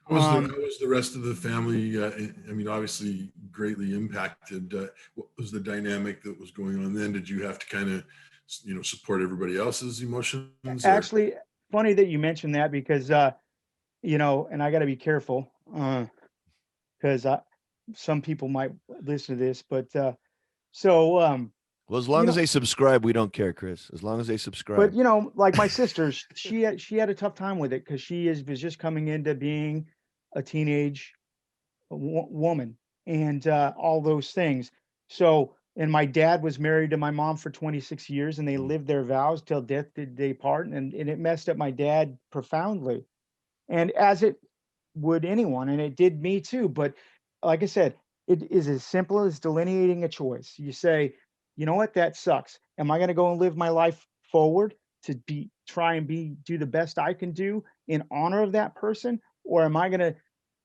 Speaker 2: How was the rest of the family? I mean, obviously greatly impacted. What was the dynamic that was going on then? Did you have to kind of, support everybody else's emotions, or?
Speaker 1: actually, funny that you mentioned that because, and I got to be careful because some people might listen to this, but so,
Speaker 3: Well, as
Speaker 1: you
Speaker 3: long as
Speaker 1: know,
Speaker 3: they subscribe, we don't care, Chris. As long as they
Speaker 1: but
Speaker 3: subscribe.
Speaker 1: like my sister, she had a tough time with it because was just coming into being a teenage woman and all those things. So, and my dad was married to my mom for 26 years, and they
Speaker 3: Mm,
Speaker 1: lived their vows till death did they part, and it messed up my dad profoundly, and as it would anyone, and it did me too. But like I said, it is as simple as delineating a choice. You say, you know what, that sucks. Am I going to go and live my life forward to try and do the best I can do in honor of that person? Or am I going to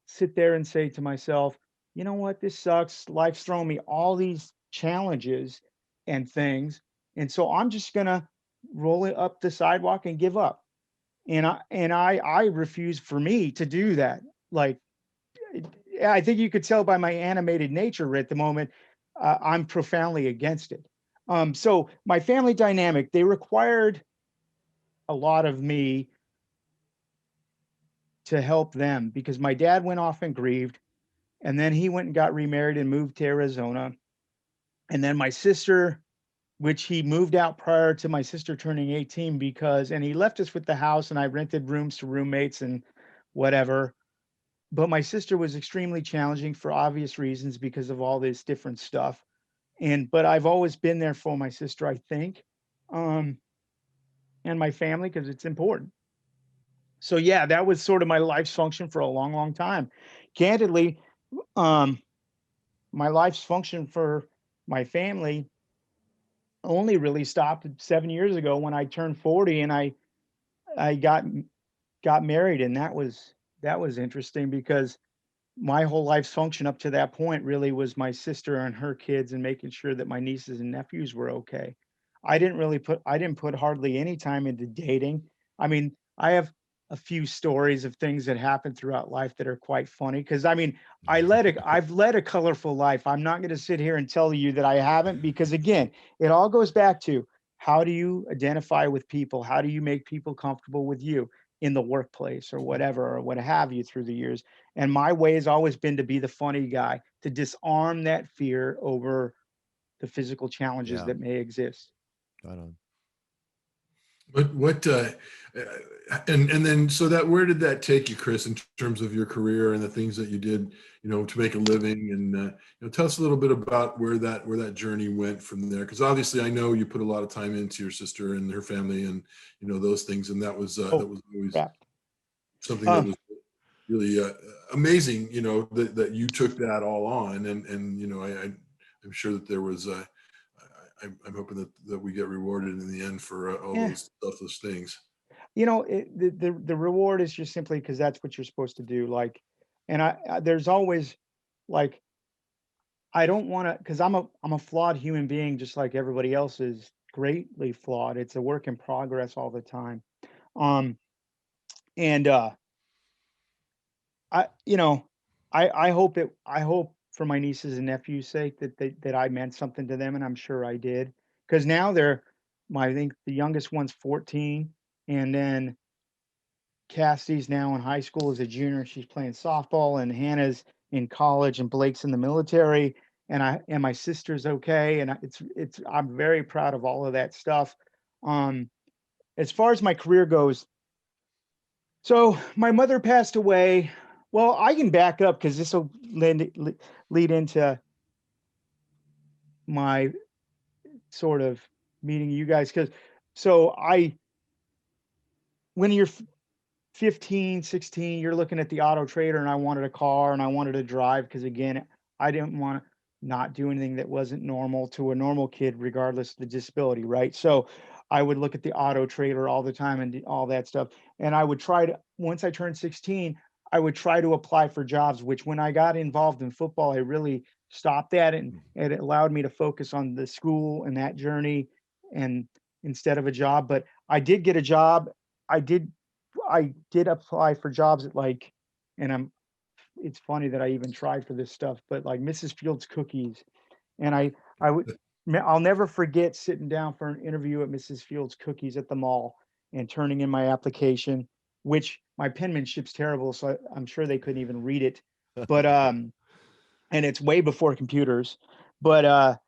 Speaker 1: sit there and say to myself, you know what, this sucks. Life's thrown me all these challenges and things. And so I'm just going to roll it up the sidewalk and give up. And I refuse for me to do that. Like, I think you could tell by my animated nature at the moment, I'm profoundly against it. So my family dynamic, they required a lot of me to help them because my dad went off and grieved, and then he went and got remarried and moved to Arizona. And then my sister, which he moved out prior to my sister turning 18 and he left us with the house, and I rented rooms to roommates and whatever. But my sister was extremely challenging for obvious reasons because of all this different stuff. But I've always been there for my sister, I think, um, and my family because it's important. So yeah, that was sort of my life's function for a long, long time. Candidly, um, my life's function for my family only really stopped 7 years ago when I turned 40 and I got married, and that was interesting because my whole life's function up to that point really was my sister and her kids and making sure that my nieces and nephews were okay. I didn't put hardly any time into dating. I mean, I have a few stories of things that happened throughout life that are quite funny because I mean, I've led a colorful life. I'm not going to sit here and tell you that I haven't because again, it all goes back to how do you identify with people? How do you make people comfortable with you in the workplace or whatever or what have you through the years? And my way has always been to be the funny guy, to disarm that fear over the physical challenges
Speaker 3: yeah.
Speaker 1: that may exist.
Speaker 3: Right on.
Speaker 2: And then so that where did that take you, Chris, in terms of your career and the things that you did, to make a living? And tell us a little bit about where that journey went from there, because obviously I know you put a lot of time into your sister and her family and those things, and that was
Speaker 1: Oh,
Speaker 2: always
Speaker 1: crap.
Speaker 2: something that
Speaker 1: Um,
Speaker 2: was really amazing, that you took that all on, and I'm sure that there was I'm hoping that we get rewarded in the end for all
Speaker 1: Yeah.
Speaker 2: those selfless things.
Speaker 1: You know, the reward is just simply because that's what you're supposed to do. Like, and there's always like, I don't want to, because I'm a flawed human being, just like everybody else is greatly flawed. It's a work in progress all the time. Um, and I, you know, I hope for my nieces and nephews' sake that I meant something to them, and I'm sure I did. Because now I think the youngest one's 14, and then Cassie's now in high school as a junior. She's playing softball, and Hannah's in college, and Blake's in the military. And my sister's okay, and I'm very proud of all of that stuff. Um, as far as my career goes, so my mother passed away. Well, I can back up because this will lead into my sort of meeting you guys. Because so when you're 15, 16, you're looking at the Auto Trader, and I wanted a car and I wanted to drive because, again, I didn't want to not do anything that wasn't normal to a normal kid, regardless of the disability, right? So I would look at the Auto Trader all the time and all that stuff. And I would try to, once I turned 16, I would try to apply for jobs, which when I got involved in football, I really stopped that, and it allowed me to focus on the school and that journey and instead of a job. But I did get a job. I did I did apply for jobs at like, and it's funny that I even tried for this stuff, but like Mrs. Fields Cookies. And I would, I'll never forget sitting down for an interview at Mrs. Fields Cookies at the mall and turning in my application, which my penmanship's terrible. So I'm sure they couldn't even read it, but, and it's way before computers, but,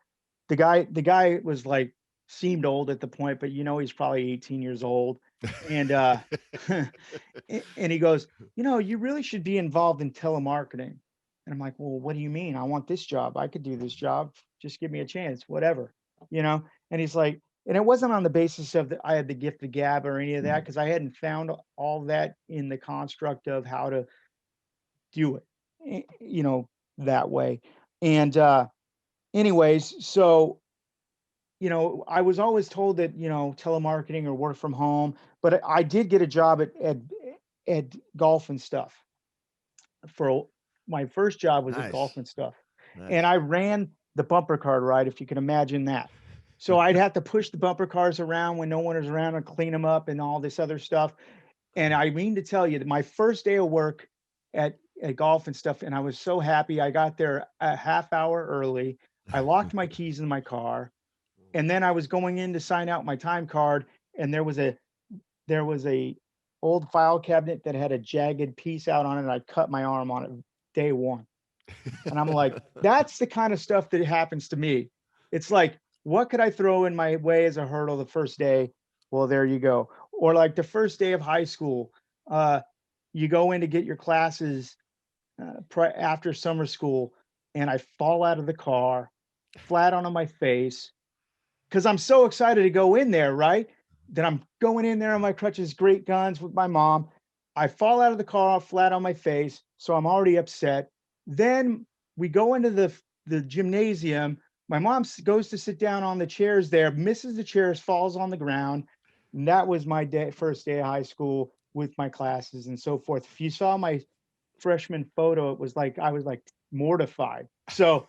Speaker 1: the guy was like, seemed old at the point, but he's probably 18 years old. And and he goes, you really should be involved in telemarketing. And I'm like, well, what do you mean? I want this job. I could do this job. Just give me a chance, whatever, you know? And he's like, and it wasn't on the basis of that I had the gift of gab or any of that, because I hadn't found all that in the construct of how to do it, that way. And anyways, so I was always told that, telemarketing or work from home, but I did get a job at golf and stuff. My first job was at golf
Speaker 3: Nice.
Speaker 1: and stuff.
Speaker 3: Nice.
Speaker 1: And I ran the bumper card ride, if you can imagine that. So I'd have to push the bumper cars around when no one was around and clean them up and all this other stuff. And I mean to tell you that my first day of work at golf and stuff, and I was so happy. I got there a half hour early. I locked my keys in my car, and then I was going in to sign out my time card, and there was a old file cabinet that had a jagged piece out on it, and I cut my arm on it day one. And I'm like, that's the kind of stuff that happens to me. It's like, what could I throw in my way as a hurdle the first day? Well, there you go. Or like the first day of high school, you go in to get your classes after summer school, and I fall out of the car, flat on my face, because I'm so excited to go in there, right? That I'm going in there on my crutches, great guns with my mom. I fall out of the car flat on my face, so I'm already upset. Then we go into the gymnasium. My mom goes to sit down on the chairs there, misses the chairs, falls on the ground. And that was my first day of high school with my classes and so forth. If you saw my freshman photo, it was like I was like mortified. So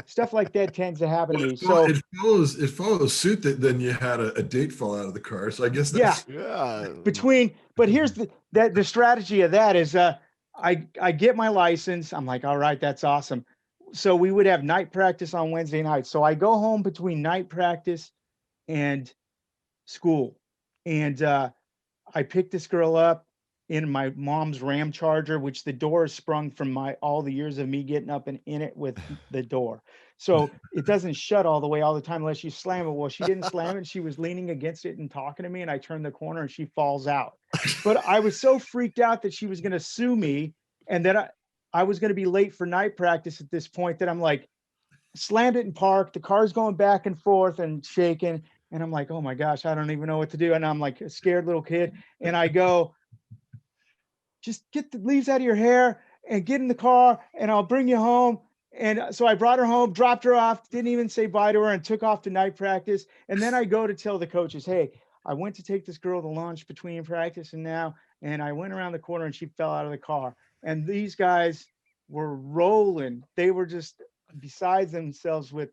Speaker 1: stuff like that tends to happen to me. So
Speaker 2: It follows suit that then you had a date fall out of the car. So I guess
Speaker 1: yeah,
Speaker 2: that's
Speaker 3: Yeah.
Speaker 1: but here's the strategy of that is I get my license. I'm like, all right, that's awesome. So we would have night practice on Wednesday nights. So I go home between night practice and school. And I picked this girl up in my mom's Ram Charger, which the door is sprung from all the years of me getting up and in it with the door. So it doesn't shut all the way all the time unless you slam it. Well, she didn't slam it. She was leaning against it and talking to me, and I turned the corner and she falls out. But I was so freaked out that she was going to sue me, and that I was going to be late for night practice at this point, that I'm like, slammed it in park. The car's going back and forth and shaking. And I'm like, oh my gosh, I don't even know what to do. And I'm like a scared little kid. And I go, just get the leaves out of your hair and get in the car, and I'll bring you home. And so I brought her home, dropped her off, didn't even say bye to her, and took off to night practice. And then I go to tell the coaches, hey, I went to take this girl to lunch between practice and now, and I went around the corner and she fell out of the car. And these guys were rolling. They were just besides themselves with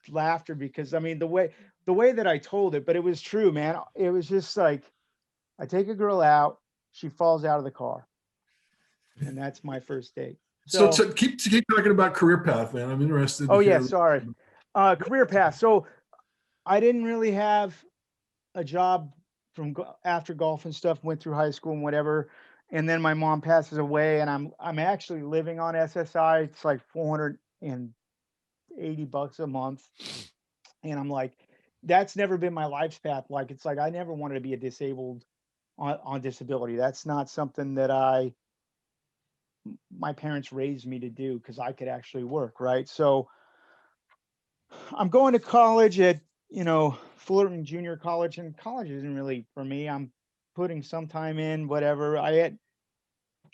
Speaker 1: laughter because I mean the way that I told it, but it was true, man. It was just like I take a girl out, she falls out of the car, and that's my first date.
Speaker 2: So,
Speaker 1: So,
Speaker 2: so keep talking about career path, man. I'm interested to
Speaker 1: oh yeah,
Speaker 2: hear.
Speaker 1: sorry. Career path. So I didn't really have a job from after golf and stuff. Went through high school and whatever, and then my mom passes away, and I'm actually living on SSI. It's like $480 a month, and I'm like, that's never been my life's path. Like it's like I never wanted to be a disabled on disability. That's not something that my parents raised me to do because I could actually work, right? So I'm going to college at, Fullerton Junior College, and college isn't really for me. I'm putting some time in, whatever. I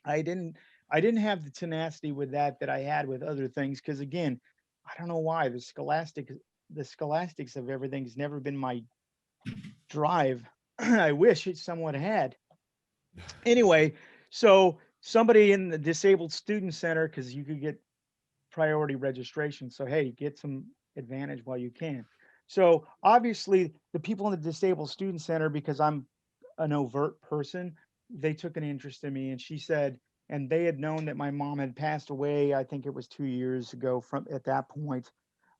Speaker 1: didn't, I didn't have the tenacity with that I had with other things. Cause again, I don't know why the scholastics of everything's never been my drive. I wish it somewhat had. Anyway, so somebody in the disabled student center, cause you could get priority registration. So, hey, get some advantage while you can. So, obviously, the people in the disabled student center, because I'm an overt person, they took an interest in me. And she said, and they had known that my mom had passed away. I think it was 2 years ago from at that point.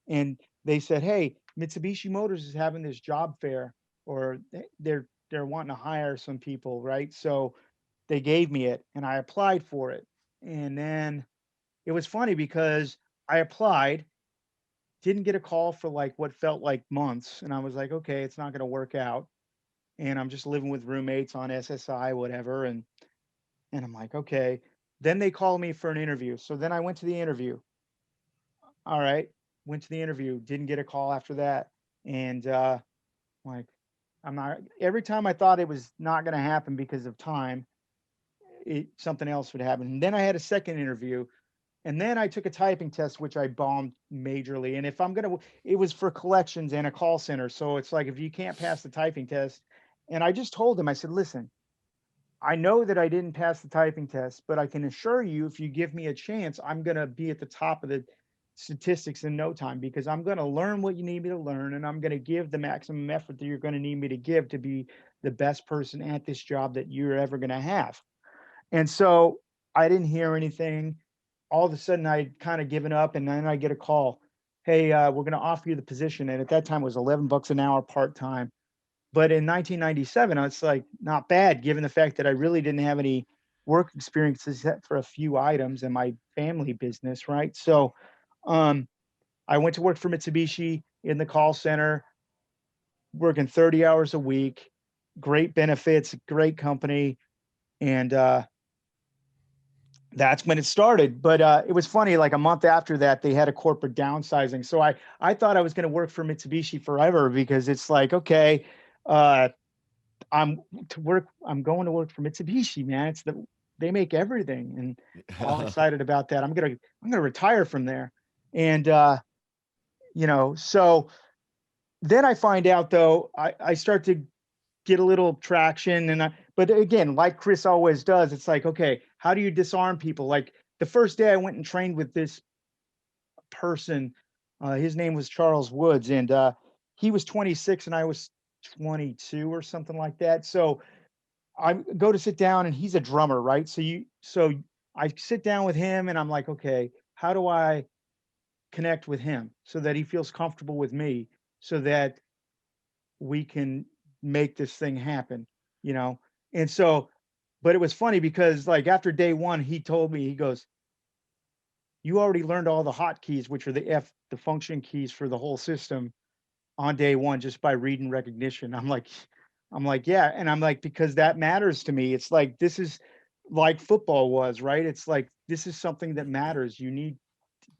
Speaker 1: And they said, hey, Mitsubishi Motors is having this job fair, or they're wanting to hire some people, right? So they gave me it, and I applied for it. And then it was funny because I applied, didn't get a call for like what felt like months. And I was like, okay, it's not going to work out. And I'm just living with roommates on SSI, whatever. And I'm like, okay. Then they called me for an interview. So then I went to the interview. All right. Went to the interview, didn't get a call after that. And like, I'm not, every time I thought it was not going to happen because of time, something else would happen. And then I had a second interview. And then I took a typing test, which I bombed majorly. And if I'm going to, it was for collections and a call center. So it's like, if you can't pass the typing test, and I just told him, I said, listen, I know that I didn't pass the typing test, but I can assure you, if you give me a chance, I'm going to be at the top of the statistics in no time because I'm going to learn what you need me to learn. And I'm going to give the maximum effort that you're going to need me to give to be the best person at this job that you're ever going to have. And so I didn't hear anything. All of a sudden, I'd kind of given up, and then I get a call. Hey, we're going to offer you the position. And at that time, it was $11 an hour part time. But in 1997, I was like, not bad, given the fact that I really didn't have any work experience except for a few items in my family business, right? So, um, I went to work for Mitsubishi in the call center, working 30 hours a week, great benefits, great company, and that's when it started. But it was funny, like a month after that, they had a corporate downsizing. So I thought I was going to work for Mitsubishi forever because it's like, okay, uh, I'm going to work for Mitsubishi, man. They make everything, and all excited about that. I'm gonna retire from there. And so then I find out though, I start to get a little traction, but again, like Chris always does, it's like, okay, how do you disarm people? Like the first day I went and trained with this person, his name was Charles Woods, and he was 26 and I was 22 or something like that. So I go to sit down, and he's a drummer, right? So I sit down with him, and I'm like, okay, how do I connect with him so that he feels comfortable with me so that we can make this thing happen, you know? And so, but it was funny because like after day one, he told me, he goes, you already learned all the hotkeys, which are the function keys for the whole system on day one just by reading recognition. I'm like, yeah. And I'm like, because that matters to me. It's like, this is like football was, right? It's like, this is something that matters. You need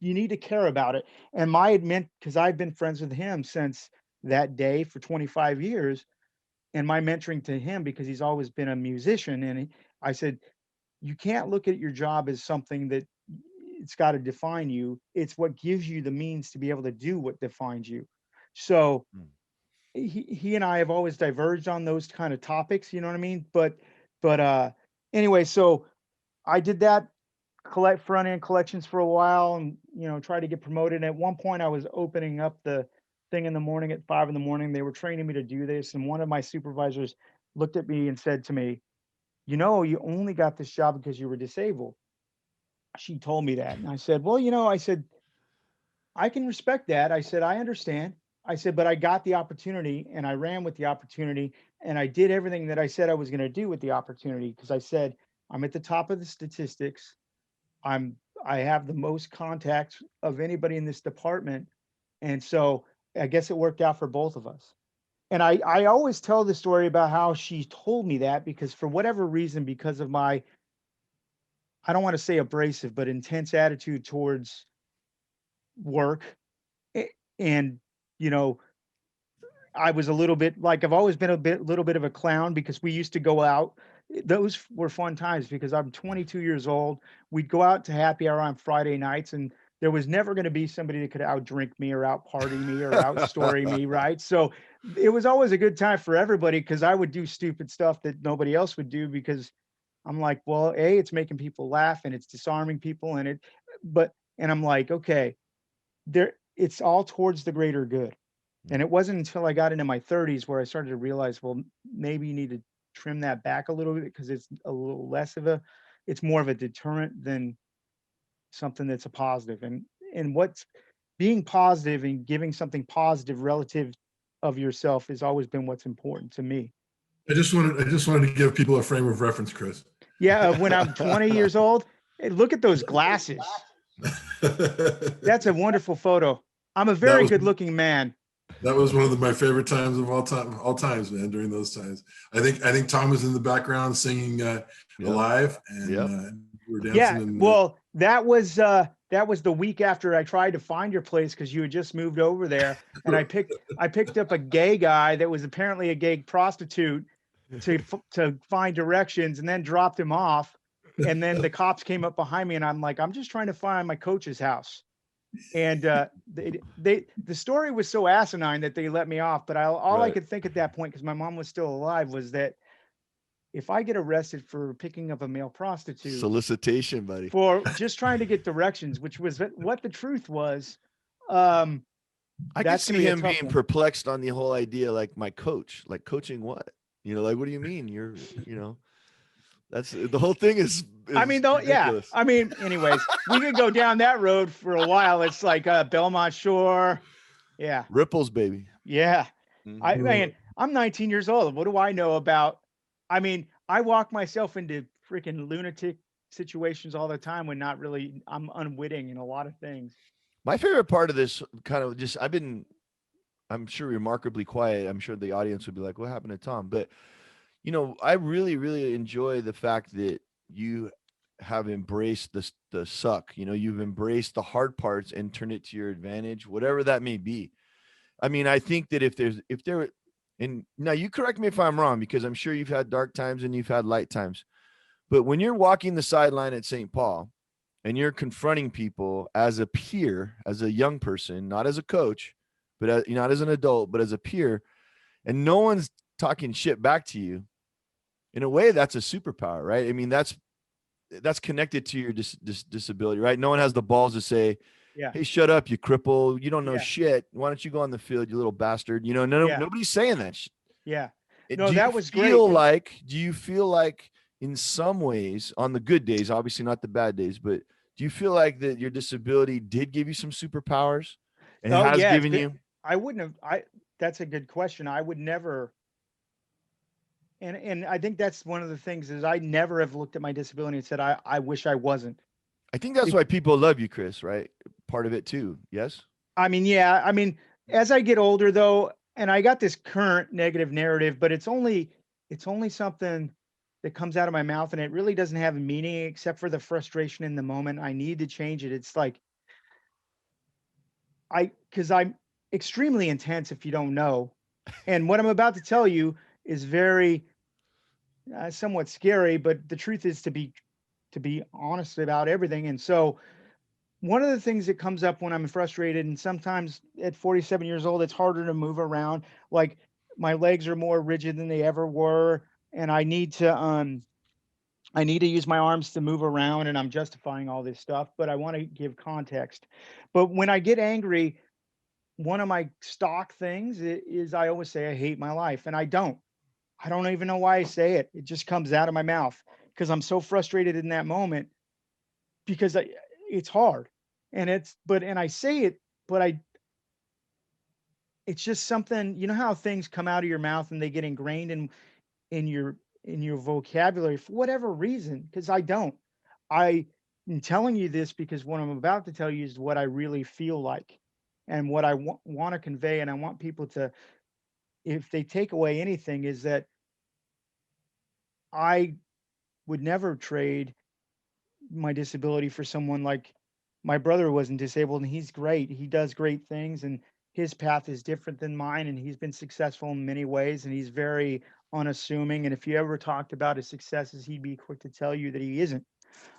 Speaker 1: to care about it. And my admit, because I've been friends with him since that day for 25 years, and my mentoring to him, because he's always been a musician. And I said, you can't look at your job as something that it's got to define you. It's what gives you the means to be able to do what defines you. So
Speaker 3: Mm.
Speaker 1: he and I have always diverged on those kind of topics, you know what I mean? But anyway, so I did that, collect front end collections for a while, and try to get promoted. And at one point I was opening up the thing in the morning at 5 in the morning. They were training me to do this, and one of my supervisors looked at me and said to me, you only got this job because you were disabled. She told me that. And I said, well, I said, I can respect that. I said, I understand. I said, but I got the opportunity and I ran with the opportunity, and I did everything that I said I was going to do with the opportunity, because I said, I'm at the top of the statistics. I'm I have the most contacts of anybody in this department. And so I guess it worked out for both of us. And I always tell the story about how she told me that, because for whatever reason, because of my, I don't want to say abrasive, but intense attitude towards work. And, you know, I was a little bit like, I've always been little bit of a clown, because we used to go out. Those were fun times, because I'm 22 years old. We'd go out to happy hour on Friday nights, and there was never going to be somebody that could outdrink me or outparty me or outstory me, right? So it was always a good time for everybody, because I would do stupid stuff that nobody else would do, because I'm like, well, A, it's making people laugh and it's disarming people, and I'm like, okay, it's all towards the greater good. And it wasn't until I got into my 30s where I started to realize, well, maybe you need to trim that back a little bit, because it's a little less of it's more of a deterrent than something that's a positive. And what's being positive and giving something positive relative of yourself has always been what's important to me.
Speaker 2: I just wanted to give people a frame of reference, Chris.
Speaker 1: Yeah, when I'm 20 years old, hey, look at those glasses. That's a wonderful photo. I'm a very good looking man.
Speaker 2: That was one of my favorite times of all times, man. During those times, I think Tom was in the background singing "Alive," and we were dancing.
Speaker 1: Yeah, well, that was the week after I tried to find your place, because you had just moved over there, and I picked up a gay guy that was apparently a gay prostitute to find directions, and then dropped him off. And then the cops came up behind me, and I'm like, I'm just trying to find my coach's house. And the story was so asinine that they let me off. But all I could think at that point, because my mom was still alive, was that if I get arrested for picking up a male prostitute,
Speaker 3: solicitation, buddy,
Speaker 1: for just trying to get directions, which was what the truth was, I
Speaker 3: could see him being perplexed on the whole idea. Like, my coach, like, coaching what? Like, what do you mean? That's the whole thing is
Speaker 1: I mean, though,
Speaker 3: ridiculous.
Speaker 1: yeah. I mean, anyways, we could go down that road for a while. It's like Belmont Shore. Yeah.
Speaker 3: Ripples, baby.
Speaker 1: Yeah. I mean, I'm 19 years old. What do I know about? I mean, I walk myself into freaking lunatic situations all the time when not really, I'm unwitting in a lot of things.
Speaker 3: My favorite part of this kind of just, I'm sure, remarkably quiet. I'm sure the audience would be like, what happened to Tom? But, I really, really enjoy the fact that you have embraced the suck. You've embraced the hard parts and turned it to your advantage, whatever that may be. I mean, I think that if there, and now you correct me if I'm wrong, because I'm sure you've had dark times and you've had light times, but when you're walking the sideline at St. Paul and you're confronting people as a peer, as a young person, not as a coach, but not as an adult, but as a peer, and no one's talking shit back to you, in a way, that's a superpower, right? I mean, that's connected to your disability, right? No one has the balls to say, hey, shut up, you cripple. You don't know shit. Why don't you go on the field, you little bastard? Nobody's saying that shit.
Speaker 1: Yeah.
Speaker 3: No, that was great. Do you feel like in some ways, on the good days, obviously not the bad days, but do you feel like that your disability did give you some superpowers and has given you?
Speaker 1: I wouldn't have, that's a good question. I would never. And I think that's one of the things is I never have looked at my disability and said, I wish I wasn't.
Speaker 3: I think that's why people love you, Chris, right? Part of it too. Yes.
Speaker 1: I mean, yeah. I mean, as I get older though, and I got this current negative narrative, but it's only something that comes out of my mouth, and it really doesn't have a meaning except for the frustration in the moment. I need to change it. It's like, because I'm extremely intense if you don't know. And what I'm about to tell you is very somewhat scary, but the truth is to be honest about everything. And so one of the things that comes up when I'm frustrated, and sometimes at 47 years old, it's harder to move around. Like my legs are more rigid than they ever were, and I need to use my arms to move around, and I'm justifying all this stuff, but I want to give context. But when I get angry, one of my stock things is I always say I hate my life, and I don't. I don't even know why I say it. It just comes out of my mouth because I'm so frustrated in that moment because it's hard. And and I say it, but it's just something, you know how things come out of your mouth and they get ingrained in your vocabulary for whatever reason, because I don't. I am telling you this because what I'm about to tell you is what I really feel like and what I want to convey. And I want people to, if they take away anything, is that I would never trade my disability for someone like my brother wasn't disabled and he's great. He does great things and his path is different than mine and he's been successful in many ways and he's very unassuming. And if you ever talked about his successes, he'd be quick to tell you that he isn't.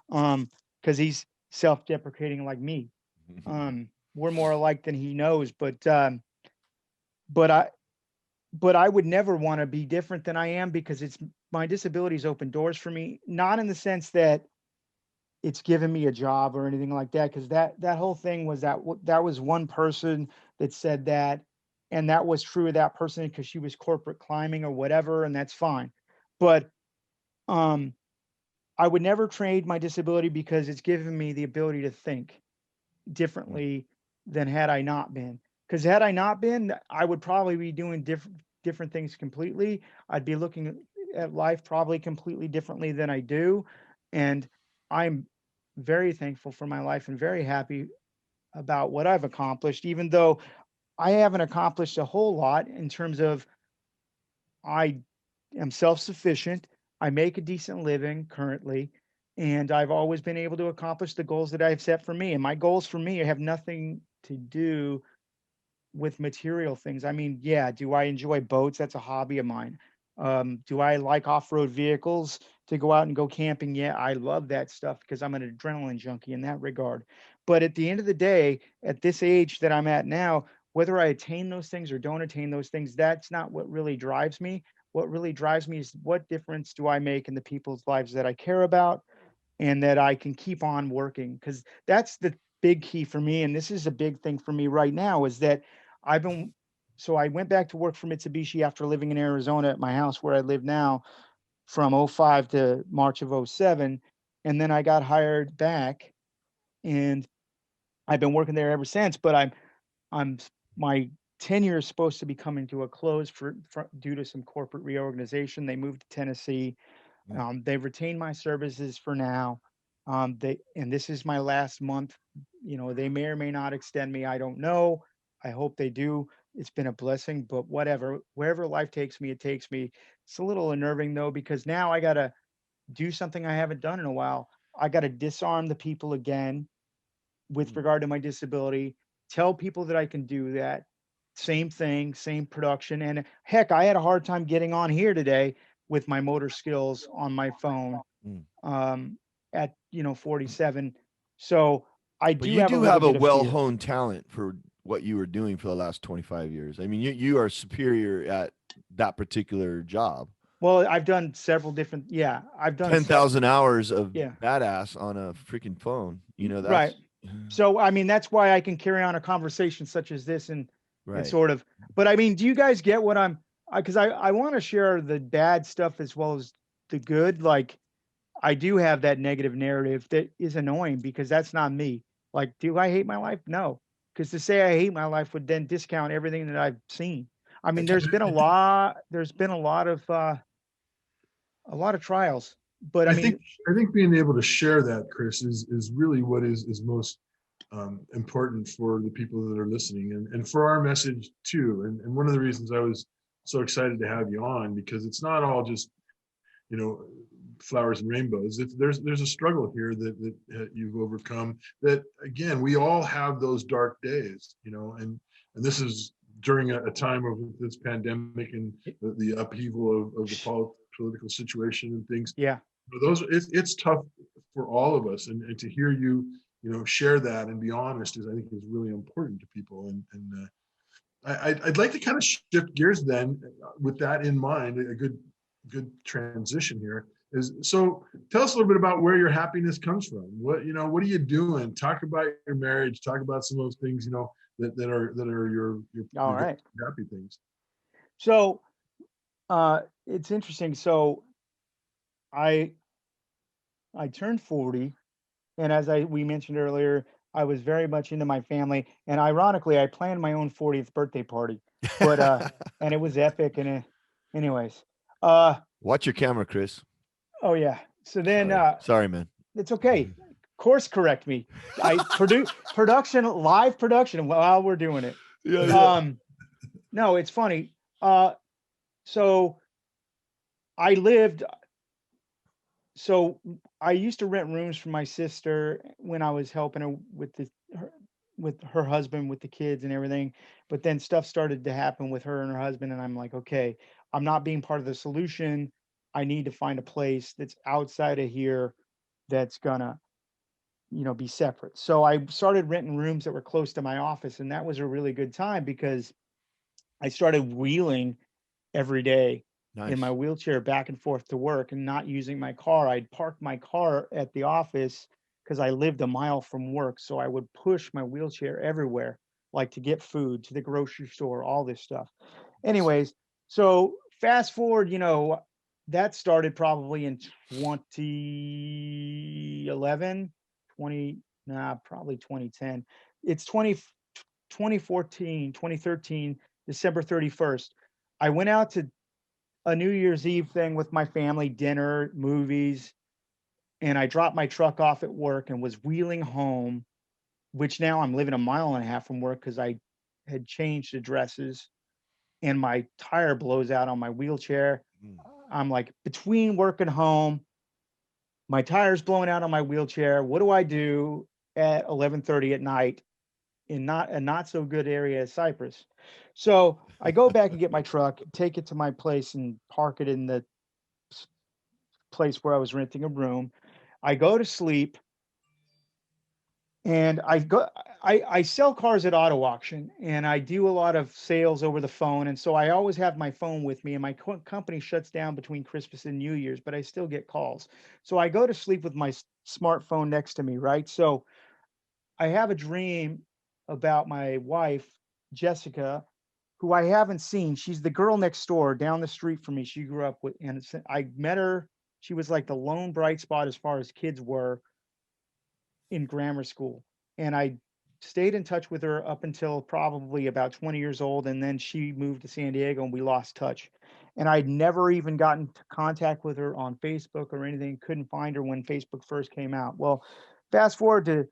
Speaker 1: Because he's self-deprecating like me. We're more alike than he knows, but I but I would never want to be different than I am because it's my disabilities open doors for me, not in the sense that it's given me a job or anything like that, because that whole thing was that was one person that said that, and that was true of that person because she was corporate climbing or whatever, and that's fine. But um I would never trade my disability because it's given me the ability to think differently than had I not been. Because had I not been, I would probably be doing different things completely. I'd be looking at life probably completely differently than I do. And I'm very thankful for my life and very happy about what I've accomplished, even though I haven't accomplished a whole lot in terms of I am self-sufficient. I make a decent living currently, and I've always been able to accomplish the goals that I've set for me. And my goals for me have nothing to do with material things. I mean, yeah, do I enjoy boats? That's a hobby of mine. Do I like off-road vehicles to go out and go camping? Yeah, I love that stuff because I'm an adrenaline junkie in that regard. But at the end of the day, at this age that I'm at now, whether I attain those things or don't attain those things, that's not what really drives me. What really drives me is what difference do I make in the people's lives that I care about and that I can keep on working, because that's the big key for me. And this is a big thing for me right now is that I've been, so I went back to work for Mitsubishi after living in Arizona at my house where I live now from '05 to March of '07. And then I got hired back and I've been working there ever since, but I'm my tenure is supposed to be coming to a close for due to some corporate reorganization. They moved to Tennessee. They've retained my services for now. And this is my last month. You know, they may or may not extend me. I don't know. I hope they do. It's been a blessing, but whatever, wherever life takes me, it takes me. It's a little unnerving though, because now I got to do something I haven't done in a while. I got to disarm the people again with regard to my disability, tell people that I can do that. Same thing, same production. And heck, I had a hard time getting on here today with my motor skills on my phone
Speaker 3: Mm.
Speaker 1: at 47. So I
Speaker 3: But
Speaker 1: do
Speaker 3: you
Speaker 1: have a
Speaker 3: do
Speaker 1: little
Speaker 3: have a
Speaker 1: bit of fear.
Speaker 3: well-honed talent for what you were doing for the last 25 years. I mean, you are superior at that particular job.
Speaker 1: Well, I've done several different, yeah, I've done several,
Speaker 3: 10,000 hours of
Speaker 1: yeah,
Speaker 3: badass on a freaking phone. You know,
Speaker 1: right.
Speaker 3: that's
Speaker 1: So, I mean, that's why I can carry on a conversation such as this and
Speaker 3: right.
Speaker 1: sort of, but I mean, do you guys get what because I want to share the bad stuff as well as the good. Like, I do have that negative narrative that is annoying because that's not me. Like, do I hate my life? No. Because to say I hate my life would then discount everything that I've seen. I mean, there's been a lot of trials, but I
Speaker 2: I think
Speaker 1: mean,
Speaker 2: I think being able to share that, Chris, is really what is most important for the people that are listening, and for our message too. And one of the reasons I was so excited to have you on, because it's not all just you know flowers and rainbows. There's a struggle here that you've overcome. That again, we all have those dark days, and this is during a time of this pandemic and the upheaval of the political situation and things.
Speaker 1: yeah,
Speaker 2: Those it's tough for all of us, and to hear you share that and be honest is, I think, is really important to people. And I'd like to kind of shift gears then, with that in mind. A good transition here is, so tell us a little bit about where your happiness comes from. What are you doing? Talk about your marriage. Talk about some of those things that are your
Speaker 1: All right.
Speaker 2: happy things.
Speaker 1: So it's interesting. So I I turned 40, and as we mentioned earlier, I was very much into my family, and ironically, I planned my own 40th birthday party, but and it was epic. And anyways, uh,
Speaker 3: Watch your camera, Chris.
Speaker 1: oh yeah. So then
Speaker 3: Sorry, man.
Speaker 1: it's okay. Course correct me. I live production while we're doing it. No, it's funny. So I lived. So I used to rent rooms for my sister when I was helping her with her husband with the kids and everything. But then stuff started to happen with her and her husband, and I'm like, okay, I'm not being part of the solution. I need to find a place that's outside of here that's gonna, be separate. So I started renting rooms that were close to my office, and that was a really good time because I started wheeling every day in my
Speaker 3: Nice.
Speaker 1: wheelchair back and forth to work and not using my car. I'd park my car at the office because I lived a mile from work. So I would push my wheelchair everywhere, like to get food, to the grocery store, all this stuff. Anyways, so fast forward, that started probably in 2011, 20, nah, probably 2010. It's 2014, 2013, December 31st. I went out to a New Year's Eve thing with my family, dinner, movies, and I dropped my truck off at work and was wheeling home, which now I'm living a mile and a half from work because I had changed addresses, and my tire blows out on my wheelchair.
Speaker 3: Mm.
Speaker 1: I'm like between work and home, my tire's blowing out on my wheelchair. What do I do at 11:30 at night in not a not so good area as Cyprus? So I go back and get my truck, take it to my place, and park it in the place where I was renting a room. I go to sleep, and I sell cars at auto auction, and I do a lot of sales over the phone, and so I always have my phone with me, and my company shuts down between Christmas and New Year's, but I still get calls. So I go to sleep with my smartphone next to me, right? So I have a dream about my wife, Jessica, who I haven't seen. She's the girl next door down the street from me. She grew up with, and I met her. She was like the lone bright spot as far as kids were in grammar school. And I stayed in touch with her up until probably about 20 years old. And then she moved to San Diego and we lost touch. And I'd never even gotten to contact with her on Facebook or anything. Couldn't find her when Facebook first came out. Well, fast forward to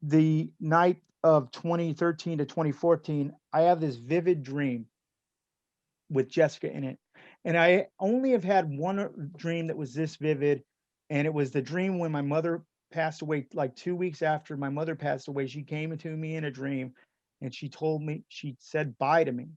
Speaker 1: the night of 2013 to 2014, I have this vivid dream with Jessica in it. And I only have had one dream that was this vivid. And it was the dream when my mother passed away, like 2 weeks after my mother passed away. She came into me in a dream and she told me, she said bye to me.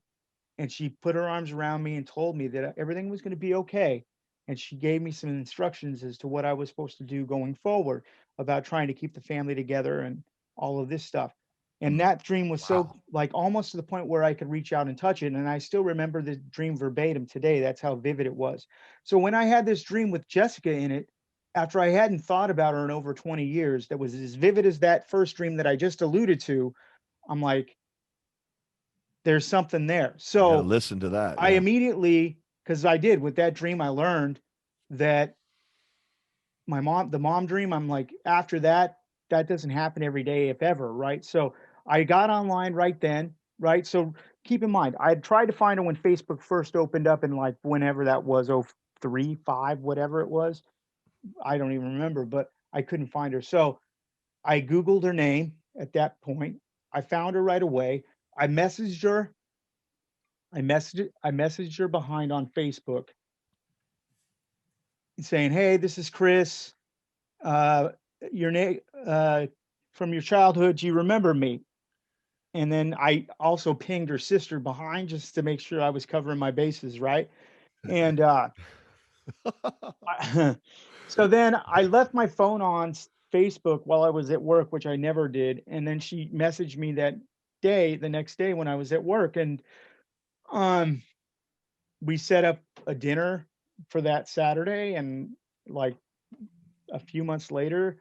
Speaker 1: And she put her arms around me and told me that everything was going to be okay. And she gave me some instructions as to what I was supposed to do going forward about trying to keep the family together and all of this stuff. And that dream was so like almost to the point where I could reach out and touch it. And I still remember the dream verbatim today. That's how vivid it was. So when I had this dream with Jessica in it, after I hadn't thought about her in over 20 years, that was as vivid as that first dream that I just alluded to, I'm like, there's something there. So
Speaker 3: Listen to that.
Speaker 1: I
Speaker 3: Yeah.
Speaker 1: immediately, because I did with that dream, I learned that the mom dream, I'm like, after that, that doesn't happen every day, if ever, right? So I got online right then, right? So keep in mind, I had tried to find her when Facebook first opened up in like whenever that was, oh, 3, 5, whatever it was. I don't even remember, but I couldn't find her. So I Googled her name at that point. I found her right away. I messaged her. I messaged her behind on Facebook saying, "Hey, this is Chris. Uh, your name from your childhood. Do you remember me?" And then I also pinged her sister behind just to make sure I was covering my bases, right? And so then I left my phone on Facebook while I was at work, which I never did. And then she messaged me the next day when I was at work. And um, we set up a dinner for that Saturday. And like a few months later,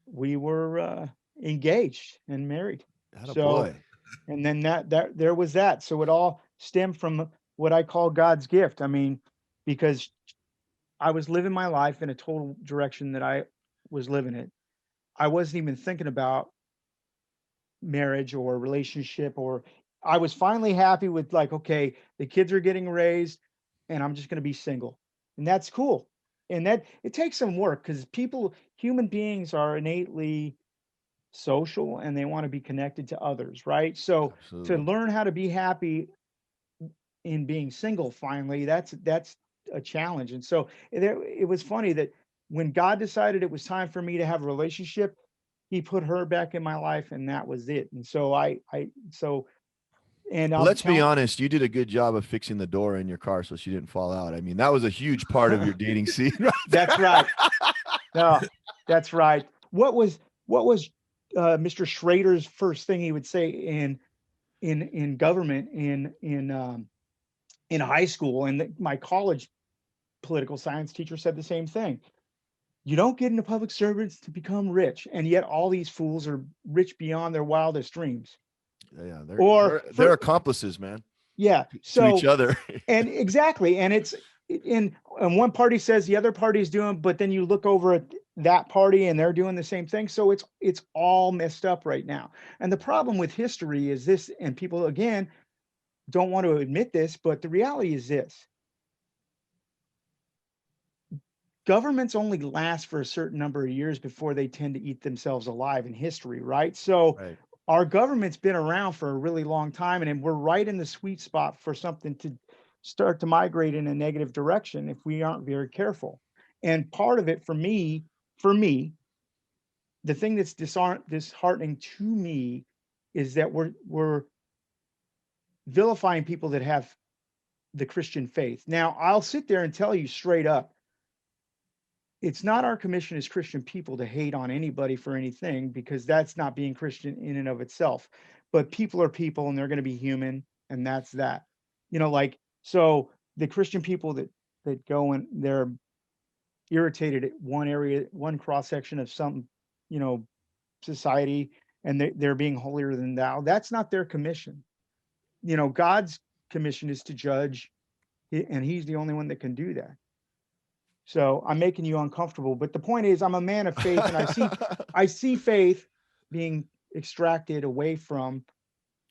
Speaker 1: we were engaged and married.
Speaker 3: Atta
Speaker 1: So,
Speaker 3: boy.
Speaker 1: and then that there was that. So it all stemmed from what I call God's gift. I mean, because I was living my life in a total direction that I was living it. I wasn't even thinking about marriage or relationship, or I was finally happy with like, okay, the kids are getting raised and I'm just going to be single. And that's cool. And that it takes some work because human beings are innately social and they want to be connected to others, right? So to
Speaker 3: Absolutely.
Speaker 1: learn how to be happy in being single finally, that's a challenge. And so it was funny that when God decided it was time for me to have a relationship, he put her back in my life and that was it. And so and
Speaker 3: Well,
Speaker 1: I'm
Speaker 3: let's be
Speaker 1: telling
Speaker 3: honest. You did a good job of fixing the door in your car so she didn't fall out. I mean, that was a huge part of your dating scene, right?
Speaker 1: that's right. No, that's right. What was Mr. Schrader's first thing he would say in government in high school? And my college political science teacher said the same thing. You don't get into public service to become rich, and yet all these fools are rich beyond their wildest dreams.
Speaker 3: Yeah, they're
Speaker 1: Or
Speaker 3: they're they're
Speaker 1: for
Speaker 3: accomplices, man,
Speaker 1: yeah,
Speaker 3: to each
Speaker 1: so
Speaker 3: other.
Speaker 1: and exactly, and it's and one party says the other party is doing, but then you look over at that party and they're doing the same thing. So it's all messed up right now. And the problem with history is this, and people again don't want to admit this, but the reality is this: governments only last for a certain number of years before they tend to eat themselves alive in history, right? So
Speaker 3: Right.
Speaker 1: our government's been around for a really long time, and we're right in the sweet spot for something to start to migrate in a negative direction if we aren't very careful. And part of it for me, the thing that's disheartening to me is that we're vilifying people that have the Christian faith. Now, I'll sit there and tell you straight up, it's not our commission as Christian people to hate on anybody for anything because that's not being Christian in and of itself. But people are people and they're going to be human, and that's that. Like so the Christian people that go and they're irritated at one area, one cross section of some, you know, society, and they're being holier than thou. That's not their commission. God's commission is to judge, and he's the only one that can do that. So I'm making you uncomfortable, but the point is, I'm a man of faith, and I see faith being extracted away from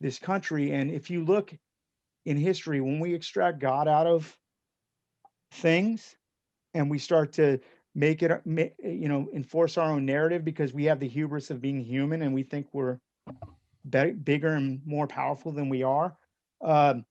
Speaker 1: this country. And if you look in history, when we extract God out of things and we start to make it, enforce our own narrative because we have the hubris of being human and we think we're bigger and more powerful than we are, um,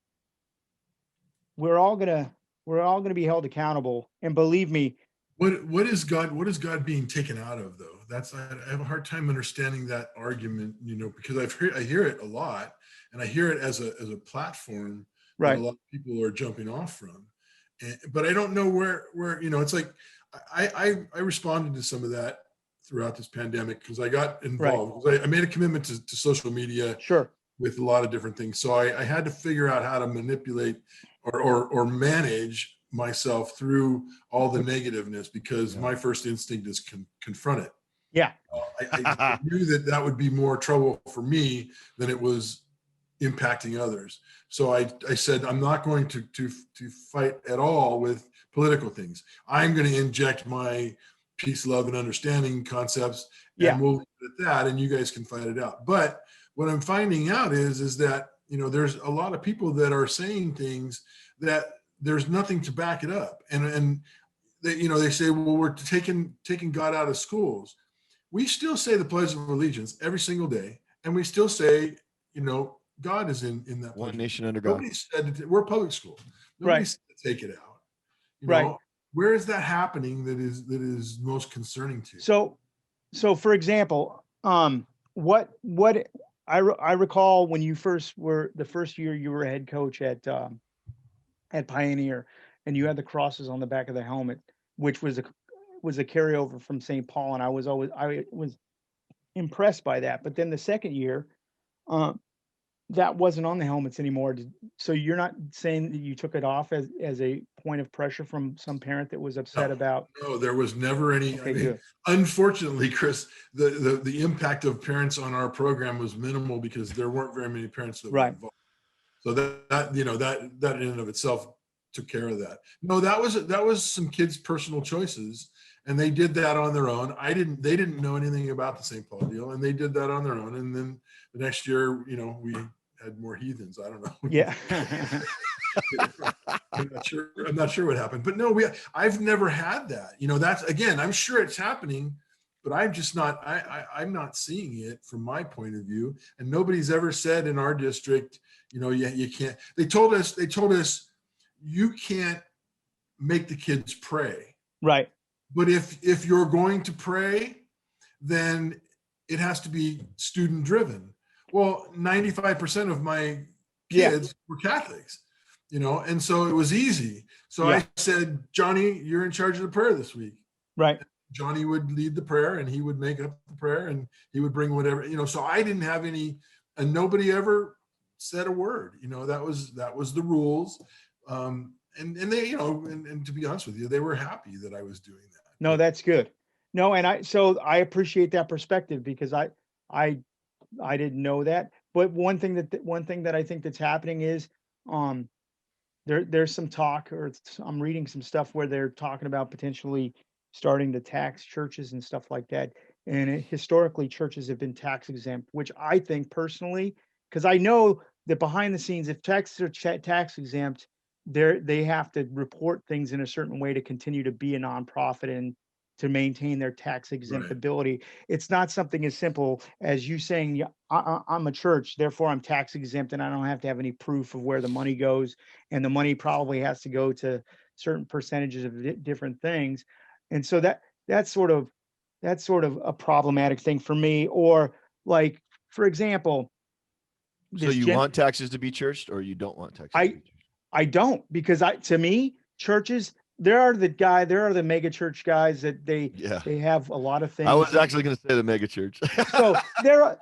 Speaker 1: we're all gonna be held accountable. And believe me,
Speaker 2: What is God being taken out of though? I have a hard time understanding that argument, because I hear it a lot, and I hear it as a platform that a
Speaker 1: right?
Speaker 2: lot of people are jumping off from. But I don't know where it's like I responded to some of that throughout this pandemic because I got
Speaker 1: Right.
Speaker 2: involved. 'Cause I made a commitment to social media
Speaker 1: Sure.
Speaker 2: with a lot of different things. So I had to figure out how to manipulate or manage myself through all the negativeness because
Speaker 3: Yeah.
Speaker 2: my first instinct is confront it.
Speaker 1: Yeah.
Speaker 2: I knew that would be more trouble for me than it was impacting others. So I said, I'm not going to fight at all with political things. I'm going to inject my peace, love, and understanding concepts,
Speaker 1: Yeah.
Speaker 2: and we'll leave it at that, and you guys can fight it out. But what I'm finding out is that there's a lot of people that are saying things that there's nothing to back it up, and they say, well, we're taking God out of schools. We still say the Pledge of Allegiance every single day, and we still say, God is in that
Speaker 3: One
Speaker 2: pledge.
Speaker 3: nation under God.
Speaker 2: Nobody said we're public school. Nobody
Speaker 1: Right.
Speaker 2: said to take it out.
Speaker 1: Right.
Speaker 2: Where is that happening that is most concerning to you?
Speaker 1: So for example, what I recall when you first were the first year you were a head coach at Pioneer, and you had the crosses on the back of the helmet, which was was a carryover from St. Paul, and I was impressed by that. But then the second year, uh, that wasn't on the helmets anymore. So you're not saying that you took it off as a point of pressure from some parent that was upset
Speaker 2: No,
Speaker 1: about?
Speaker 2: no, there was never any.
Speaker 1: Okay,
Speaker 2: I mean,
Speaker 1: good.
Speaker 2: unfortunately, Chris, the impact of parents on our program was minimal because there weren't very many parents that were
Speaker 1: Right.
Speaker 2: involved. So that you know that in and of itself took care of that. No, that was some kids' personal choices, and they did that on their own. They didn't know anything about the St. Paul deal, and they did that on their own. And then the next year, you know, we had more heathens. I don't know.
Speaker 1: Yeah.
Speaker 2: I'm not sure what happened, but no, I've never had that. You know, that's, again, I'm sure it's happening, but I'm just not, I'm not seeing it from my point of view. And nobody's ever said in our district, you know, you can't, they told us you can't make the kids pray.
Speaker 1: Right.
Speaker 2: But if you're going to pray, then it has to be student driven. Well, 95% of my kids were Catholics, you know, and so it was easy. So I said, Johnny, you're in charge of the prayer this week.
Speaker 1: Right.
Speaker 2: Johnny would lead the prayer, and he would make up the prayer, and he would bring whatever, you know, so I didn't have any, and nobody ever said a word, you know, that was the rules. And they, you know, and to be honest with you, they were happy that I was doing that.
Speaker 1: No, that's good. No, and so I appreciate that perspective, because I didn't know that. But one thing that I think that's happening is, there's some talk, or I'm reading some stuff where they're talking about potentially starting to tax churches and stuff like that. And historically, churches have been tax exempt, which I think personally, because I know that behind the scenes, if taxes are tax exempt, they have to report things in a certain way to continue to be a nonprofit and to maintain their tax exemptability. It's not something as simple as you saying, "Yeah, I'm a church, therefore I'm tax exempt, and I don't have to have any proof of where the money goes." And the money probably has to go to certain percentages of different things. And so that's sort of a problematic thing for me. Or, like, for example,
Speaker 3: So
Speaker 1: this
Speaker 3: you want taxes to be churched, or you don't want taxes to be churched?
Speaker 1: I don't, because to me, churches, there are the mega church guys that they have a lot of things.
Speaker 3: I was actually going to say the mega church.
Speaker 1: But there's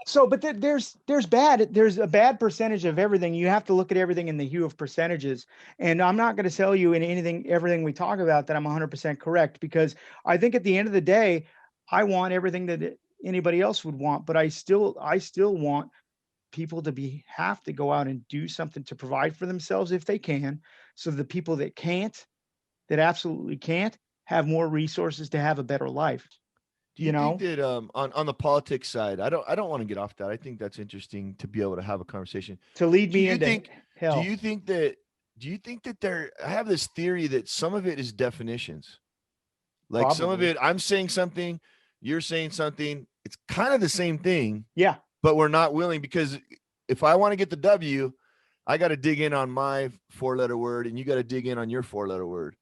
Speaker 1: a bad percentage of everything. You have to look at everything in the hue of percentages. And I'm not going to tell you in everything we talk about that I'm 100% correct, because I think at the end of the day, I want everything that anybody else would want, but I still want people to have to go out and do something to provide for themselves if they can, so the people that absolutely can't, have more resources to have a better life.
Speaker 3: Do you think that on the politics side, I don't want to get off that. I think that's interesting to be able to have a conversation.
Speaker 1: To lead me into hell.
Speaker 3: Do you think that I have this theory that some of it is definitions. Like
Speaker 1: Probably.
Speaker 3: Some of it, I'm saying something, you're saying something. It's kind of the same thing.
Speaker 1: Yeah.
Speaker 3: But we're not willing, because if I want to get the W, I got to dig in on my 4-letter word, and you got to dig in on your 4-letter word.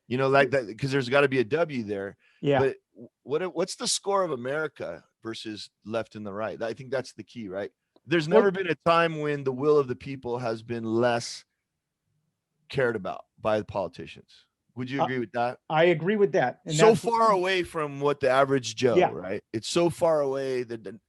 Speaker 3: You know, like that, because there's got to be a W there.
Speaker 1: Yeah.
Speaker 3: But what's the score of America versus left and the right? I think that's the key, right? There's never been a time when the will of the people has been less cared about by the politicians. Would you agree with that?
Speaker 1: I agree with that. And
Speaker 3: so far away from what the average Joe, right? It's so far away that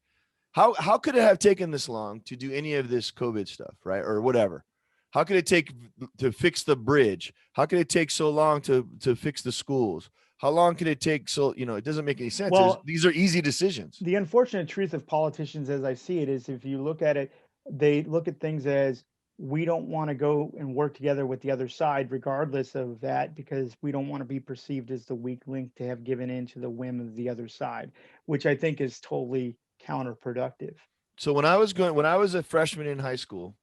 Speaker 3: how could it have taken this long to do any of this COVID stuff, right? Or whatever. How could it take to fix the bridge? How could it take so long to fix the schools? How long could it take? So, you know, it doesn't make any sense. These are easy decisions.
Speaker 1: The unfortunate truth of politicians, as I see it, is if you look at it, they look at things as, we don't want to go and work together with the other side, regardless of that, because we don't want to be perceived as the weak link to have given in to the whim of the other side, which I think is totally counterproductive.
Speaker 3: So when I was a freshman in high school,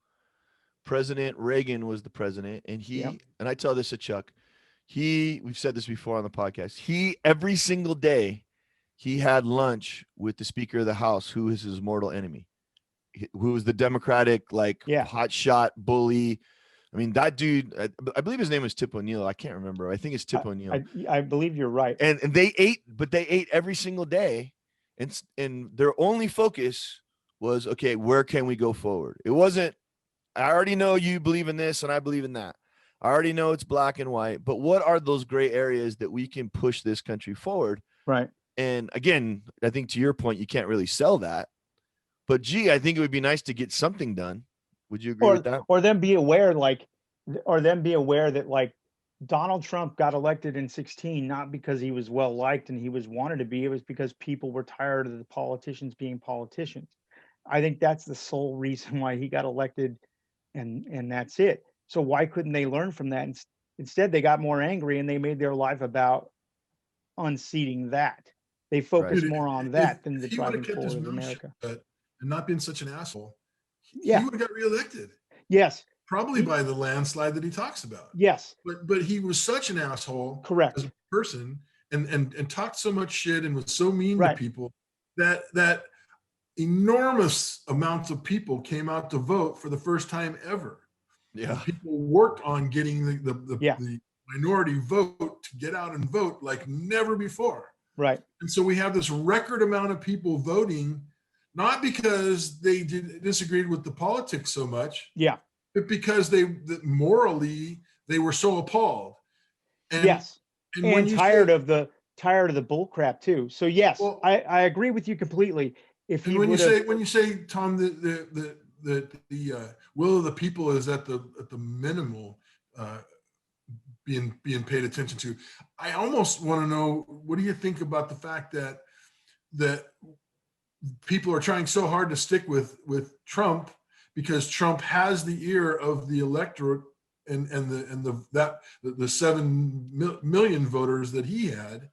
Speaker 3: President Reagan was the president, and and I tell this to Chuck, we've said this before on the podcast, every single day, he had lunch with the Speaker of the House, who is his mortal enemy, who was the Democratic, hot shot bully. I mean, that dude, I believe his name was Tip O'Neill. I can't remember. I think it's Tip O'Neill.
Speaker 1: I believe you're right.
Speaker 3: And they ate every single day. And their only focus was, okay, where can we go forward? It wasn't, I already know you believe in this and I believe in that. I already know it's black and white, but what are those gray areas that we can push this country forward?
Speaker 1: Right.
Speaker 3: And again, I think to your point, you can't really sell that. But gee, I think it would be nice to get something done. Would you agree with that?
Speaker 1: Or them be aware, like, or them be aware that, like, Donald Trump got elected in 16, not because he was well liked and he was wanted to be. It was because people were tired of the politicians being politicians. I think that's the sole reason why he got elected, and that's it. So why couldn't they learn from that? Instead, they got more angry and they made their life about unseating that. They focused
Speaker 2: Dude,
Speaker 1: more on
Speaker 2: if
Speaker 1: that than the
Speaker 2: he would have
Speaker 1: driving
Speaker 2: kept his
Speaker 1: forward of
Speaker 2: mouth
Speaker 1: America.
Speaker 2: shut and not been such an asshole, he
Speaker 1: Yeah.
Speaker 2: would have got reelected.
Speaker 1: Yes.
Speaker 2: Probably by the landslide that he talks about.
Speaker 1: Yes.
Speaker 2: But he was such an asshole,
Speaker 1: Correct,
Speaker 2: as a person, and talked so much shit and was so mean
Speaker 1: right,
Speaker 2: to people that enormous amounts of people came out to vote for the first time ever.
Speaker 3: Yeah.
Speaker 2: And people worked on getting
Speaker 1: yeah,
Speaker 2: the minority vote to get out and vote like never before.
Speaker 1: right,
Speaker 2: And so we have this record amount of people voting, not because they disagreed with the politics so much,
Speaker 1: yeah,
Speaker 2: but because morally they were so appalled. And,
Speaker 1: yes,
Speaker 2: when
Speaker 1: and
Speaker 2: you
Speaker 1: tired
Speaker 2: say,
Speaker 1: of the bull crap too. So yes,
Speaker 2: well,
Speaker 1: I agree with you completely. If
Speaker 2: and
Speaker 1: he
Speaker 2: when
Speaker 1: would have,
Speaker 2: you say, Tom, the will of the people is at the minimal being paid attention to, I almost want to know, what do you think about the fact that people are trying so hard to stick with Trump because Trump has the ear of the electorate and the 7 million voters that he had?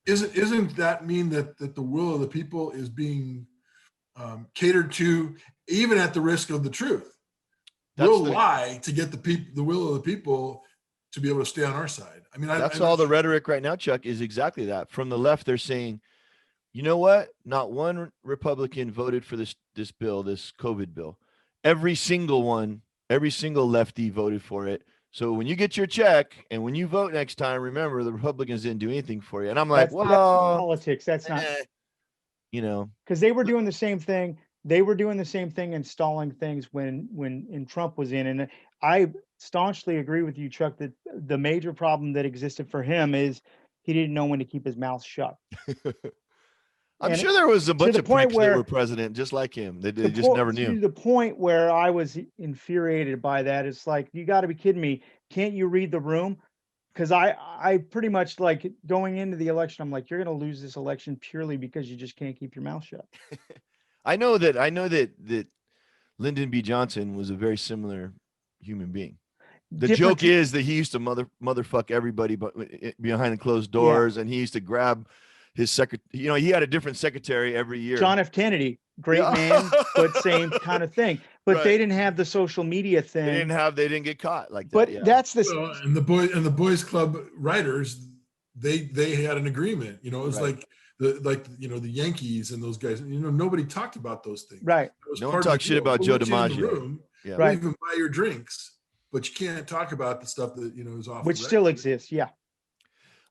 Speaker 2: Isn't that mean that the will of the people is being catered to, even at the risk of the truth? We'll lie to get the will of the people to be able to stay on our side. I mean,
Speaker 3: that's all the rhetoric right now, Chuck, is exactly that. From the left, they're saying, you know what? Not one Republican voted for this bill, this COVID bill. Every single lefty voted for it. So when you get your check and when you vote next time, remember the Republicans didn't do anything for you. And I'm like,
Speaker 1: that's
Speaker 3: well,
Speaker 1: politics. That's not, because they were doing the same thing. They were doing the same thing, installing things when Trump was in. And I staunchly agree with you, Chuck, that the major problem that existed for him is he didn't know when to keep his mouth shut.
Speaker 3: I'm sure there was a bunch of pricks that were president just like him. They just never knew.
Speaker 1: To the point where I was infuriated by that. It's like, you got to be kidding me. Can't you read the room? Because I pretty much, like, going into the election, I'm like, you're going to lose this election purely because you just can't keep your mouth shut.
Speaker 3: I know that Lyndon B. Johnson was a very similar human being. The joke is that he used to motherfuck everybody but behind the closed doors, and he used to grab his secretary. He had a different secretary every year.
Speaker 1: John F. Kennedy, great man, but same kind of thing. But they didn't have the social media thing.
Speaker 3: They didn't get caught like that.
Speaker 1: But that's the
Speaker 2: and the boys club writers, they had an agreement. It was like the Yankees and those guys. Nobody talked about those things.
Speaker 1: Right.
Speaker 3: No one talked shit about Joe DiMaggio.
Speaker 2: Right. Even buy your drinks, but you can't talk about the stuff that is off.
Speaker 1: Which still exists. Yeah.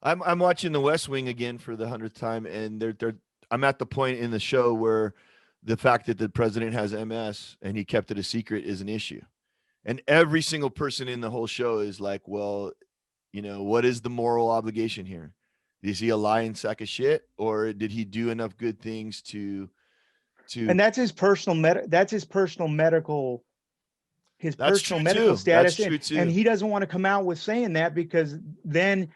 Speaker 3: I'm watching The West Wing again for the 100th time, and I'm at the point in the show where the fact that the president has MS and he kept it a secret is an issue. And every single person in the whole show is like, well, what is the moral obligation here? Is he a lying sack of shit, or did he do enough good things to
Speaker 1: And that's his personal medical status.
Speaker 3: That's true too.
Speaker 1: And he doesn't want to come out with saying that, because then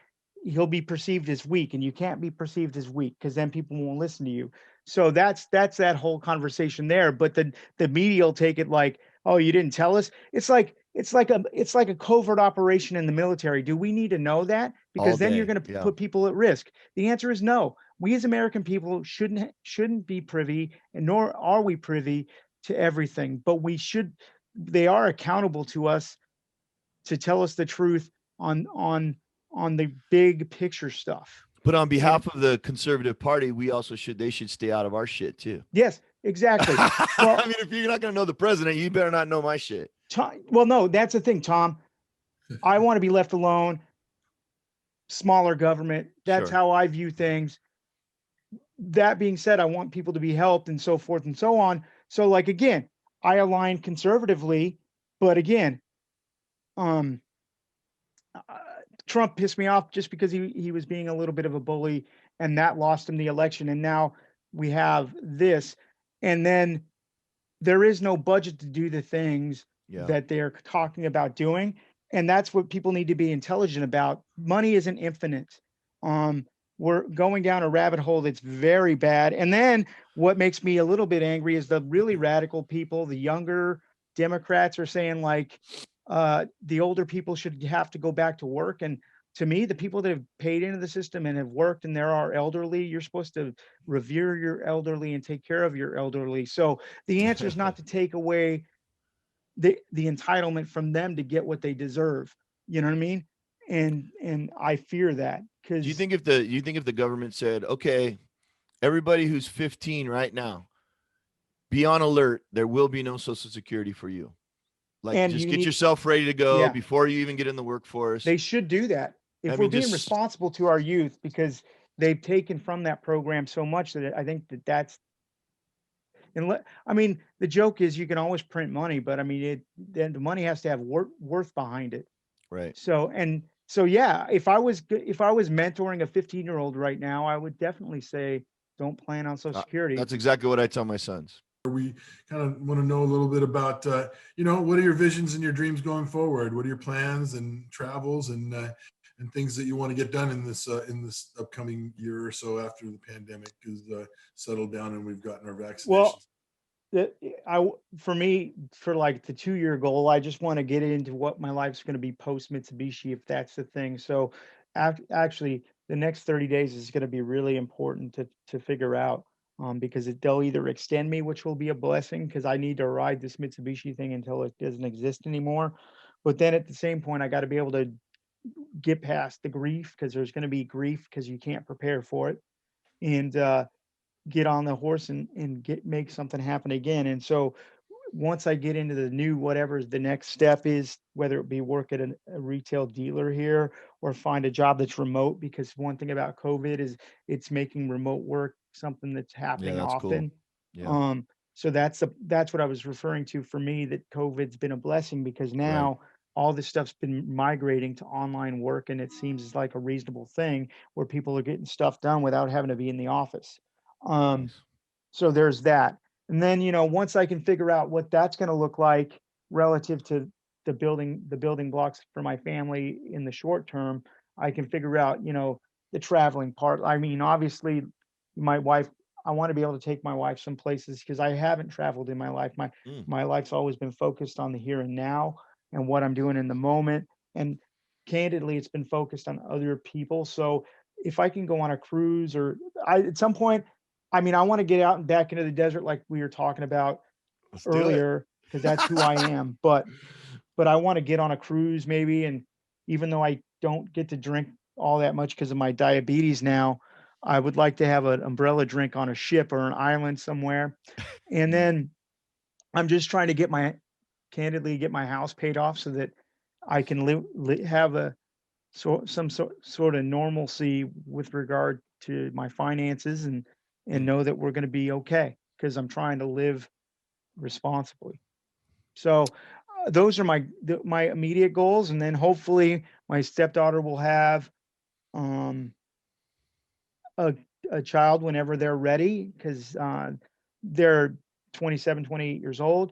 Speaker 1: he'll be perceived as weak, and you can't be perceived as weak because then people won't listen to you. So that's that whole conversation there. But the media will take it like, oh, you didn't tell us. It's like a covert operation in the military. Do we need to know that? Because then you're going to put people at risk. The answer is no. We as American people shouldn't be privy, and nor are we privy to everything. But they are accountable to us to tell us the truth on the big picture stuff.
Speaker 3: But on behalf of the conservative party, they should stay out of our shit too.
Speaker 1: Yes, exactly.
Speaker 3: Well, I mean, if you're not going to know the president, you better not know my shit.
Speaker 1: Well, no, that's the thing, Tom. I want to be left alone. Smaller government. That's how I view things. That being said, I want people to be helped and so forth and so on. So, like, again, I align conservatively, but again, Trump pissed me off just because he was being a little bit of a bully, and that lost him the election. And now we have this, and then there is no budget to do the things
Speaker 3: Yeah.
Speaker 1: that they're talking about doing. And that's what people need to be intelligent about. Money isn't infinite. Um, we're going down a rabbit hole that's very bad. And then what makes me a little bit angry is the really radical people, the younger Democrats are saying like the older people should have to go back to work. And to me, the people that have paid into the system and have worked and there are elderly, you're supposed to revere your elderly and take care of your elderly. So the answer is not to take away the entitlement from them to get what they deserve. You know what I mean? And I fear that
Speaker 3: Do you
Speaker 1: because
Speaker 3: think if the government said, okay, everybody who's 15 right now, be on alert, there will be no social security for you. Like,
Speaker 1: and
Speaker 3: just
Speaker 1: you
Speaker 3: get
Speaker 1: need,
Speaker 3: yourself ready to go
Speaker 1: yeah,
Speaker 3: before you even get in the workforce.
Speaker 1: they should do that.
Speaker 3: I
Speaker 1: If we're
Speaker 3: mean,
Speaker 1: being
Speaker 3: just
Speaker 1: responsible to our youth, because they've taken from that program so much that I think that that's I mean, the joke is you can always print money, but I mean, then the money has to have worth behind it.
Speaker 3: right.
Speaker 1: So yeah, if I was mentoring a 15-year-old right now, I would definitely say don't plan on Social Security.
Speaker 3: That's exactly what I tell my sons.
Speaker 2: We kind of want to know a little bit about, what are your visions and your dreams going forward? What are your plans and travels and things that you want to get done in this upcoming year or so after the pandemic is settled down and we've gotten our
Speaker 1: Well,
Speaker 2: vaccinations?
Speaker 1: for me, for like the 2-year goal, I just want to get into what my life's going to be post Mitsubishi, if that's the thing. So actually, the next 30 days is going to be really important to figure out, because they'll either extend me, which will be a blessing because I need to ride this Mitsubishi thing until it doesn't exist anymore. But then at the same point, I got to be able to get past the grief, because there's going to be grief because you can't prepare for it, and get on the horse and make something happen again. And so once I get into the new whatever the next step is, whether it be work at a retail dealer here or find a job that's remote, because one thing about COVID is it's making remote work something that's
Speaker 3: Yeah,
Speaker 1: happening
Speaker 3: that's cool.
Speaker 1: often.
Speaker 3: Yeah,
Speaker 1: So that's what I was referring to for me, that COVID's been a blessing because
Speaker 3: right.
Speaker 1: now all this stuff's been migrating to online work, and it seems like a reasonable thing where people are getting stuff done without having to be in the office. Um,
Speaker 3: Nice.
Speaker 1: so there's that. And then, once I can figure out what that's going to look like relative to the building blocks for my family in the short term, I can figure out, the traveling part. I mean, obviously, my wife, I want to be able to take my wife some places because I haven't traveled in my life. My
Speaker 3: Mm,
Speaker 1: my life's always been focused on the here and now and what I'm doing in the moment. And candidly, it's been focused on other people. So if I can go on a cruise, or at some point, I mean, I want to get out and back into the desert like we were talking about
Speaker 3: let's do it.
Speaker 1: earlier, because that's who I am. But I want to get on a cruise maybe, and even though I don't get to drink all that much because of my diabetes now, I would like to have an umbrella drink on a ship or an island somewhere. And
Speaker 3: Mm,
Speaker 1: then I'm just trying to get my house paid off so that I can have some sort of normalcy with regard to my finances, and
Speaker 3: mm.
Speaker 1: know that we're going to be okay because I'm trying to live responsibly. So those are my immediate goals, and then hopefully my stepdaughter will have um, a a child whenever they're ready, because they're 27, 28 years old,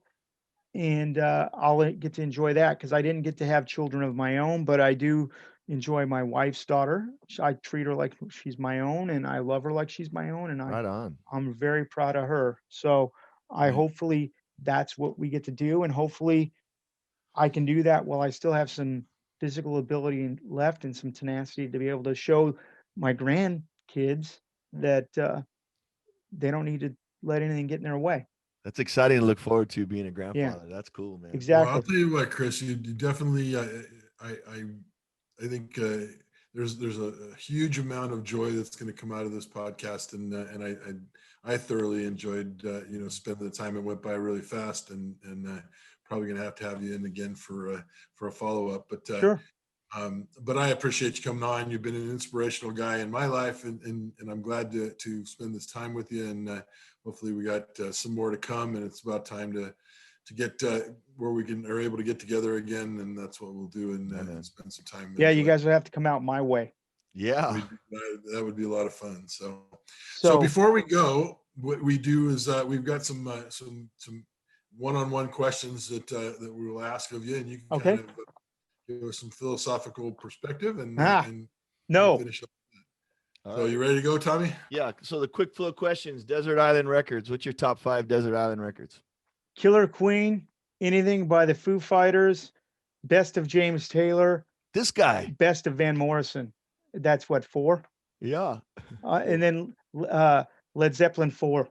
Speaker 1: and I'll get to enjoy that because I didn't get to have children of my own, but I do enjoy my wife's daughter. I treat her like she's my own, and I love her like she's my own, and
Speaker 3: Right on.
Speaker 1: I'm very proud of her. So I
Speaker 2: Right.
Speaker 1: hopefully that's what we get to do, and hopefully I can do that while I still have some physical ability left and some tenacity to be able to show my grandkids that they don't need to let anything get in their way.
Speaker 3: That's exciting to look forward to being a
Speaker 1: Yeah,
Speaker 3: grandfather. That's cool, man.
Speaker 2: Well, I'll
Speaker 1: exactly.
Speaker 2: tell you what, Chris, you definitely, I, I, I think there's a huge amount of joy that's going to come out of this podcast, and I thoroughly enjoyed spending the time. It went by really fast, and probably going to have you in again for a follow up.
Speaker 1: Sure.
Speaker 2: But I appreciate you coming on. You've been an inspirational guy in my life, and I'm glad to spend this time with you. And hopefully, we got some more to come. And it's about time to get where we are able to get together again, and that's what we'll do and spend some time.
Speaker 1: Yeah, you guys will have to come out my way.
Speaker 3: Yeah,
Speaker 2: that would be a lot of fun. So before we go, what we do is we've got some one-on-one questions that we will ask of you, and you can kind of give us some philosophical perspective and finish up. So you ready to go, Tommy?
Speaker 3: Yeah. So the quick flow questions: Desert Island Records. What's your top 5 Desert Island records?
Speaker 1: Killer Queen, Anything by the Foo Fighters, Best of James Taylor.
Speaker 3: This guy.
Speaker 1: Best of Van Morrison. That's what, 4?
Speaker 3: Yeah.
Speaker 1: And then Led Zeppelin 4.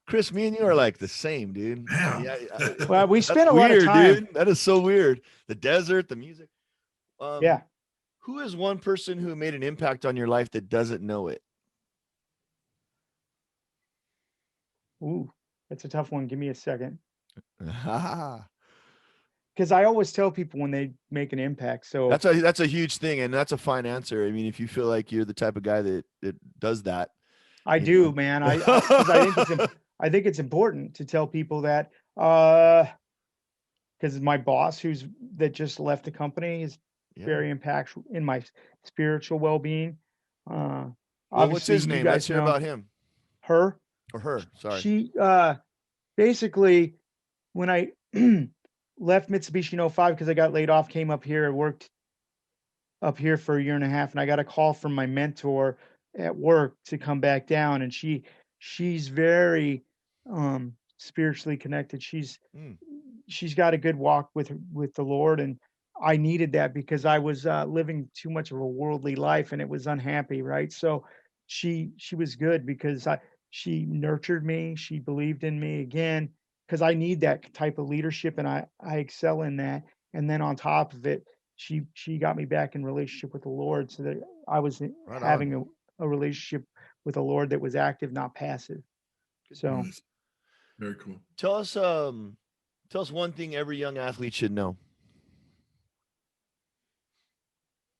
Speaker 3: Chris, me and you are like the same, dude.
Speaker 2: Yeah.
Speaker 1: Well, we spent a lot of time.
Speaker 3: Dude. That is so weird. The desert, the music.
Speaker 1: Yeah.
Speaker 3: Who is one person who made an impact on your life that doesn't know it?
Speaker 1: Ooh, that's a tough one. Give me a second. Because I always tell people when they make an impact. So
Speaker 3: that's a huge thing, and that's a fine answer. I mean, if you feel like you're the type of guy that does that,
Speaker 1: I do, man. I think it's important to tell people that because my boss, that just left the company, is very impactful in my spiritual well-being.
Speaker 3: Well, what's his name? Let's hear about him.
Speaker 1: Her.
Speaker 3: Sorry.
Speaker 1: She basically, when I left Mitsubishi in 05 because I got laid off, came up here and worked up here for a year and a half, and I got a call from my mentor at work to come back down, and she's very spiritually connected. She's got a good walk with the Lord, and I needed that because I was living too much of a worldly life and it was unhappy, right? So she was good because she nurtured me, she believed in me again, because I need that type of leadership, and I excel in that. And then on top of it, she got me back in relationship with the Lord, so that I was having a relationship with the Lord that was active, not passive. So
Speaker 2: very cool.
Speaker 3: Tell us one thing every young athlete should know.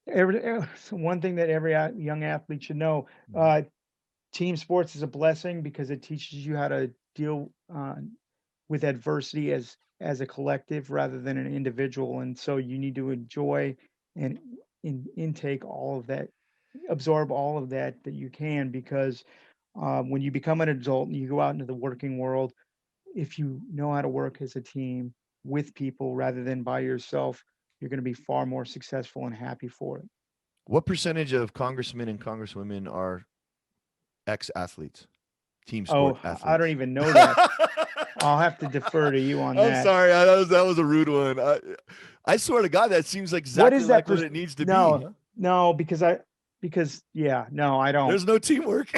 Speaker 1: One thing that every young athlete should know: team sports is a blessing because it teaches you how to deal with adversity as a collective rather than an individual, and so you need to enjoy and intake all of that, absorb all of that you can, because when you become an adult and you go out into the working world, if you know how to work as a team with people rather than by yourself, you're going to be far more successful and happy for it.
Speaker 3: What percentage of congressmen and congresswomen are ex-athletes, team sport athletes?
Speaker 1: I don't even know that. I'll have to defer to you on that.
Speaker 3: I'm sorry. That was a rude one. I swear to God, that seems like exactly what it needs to be.
Speaker 1: No, because I don't.
Speaker 3: There's no teamwork.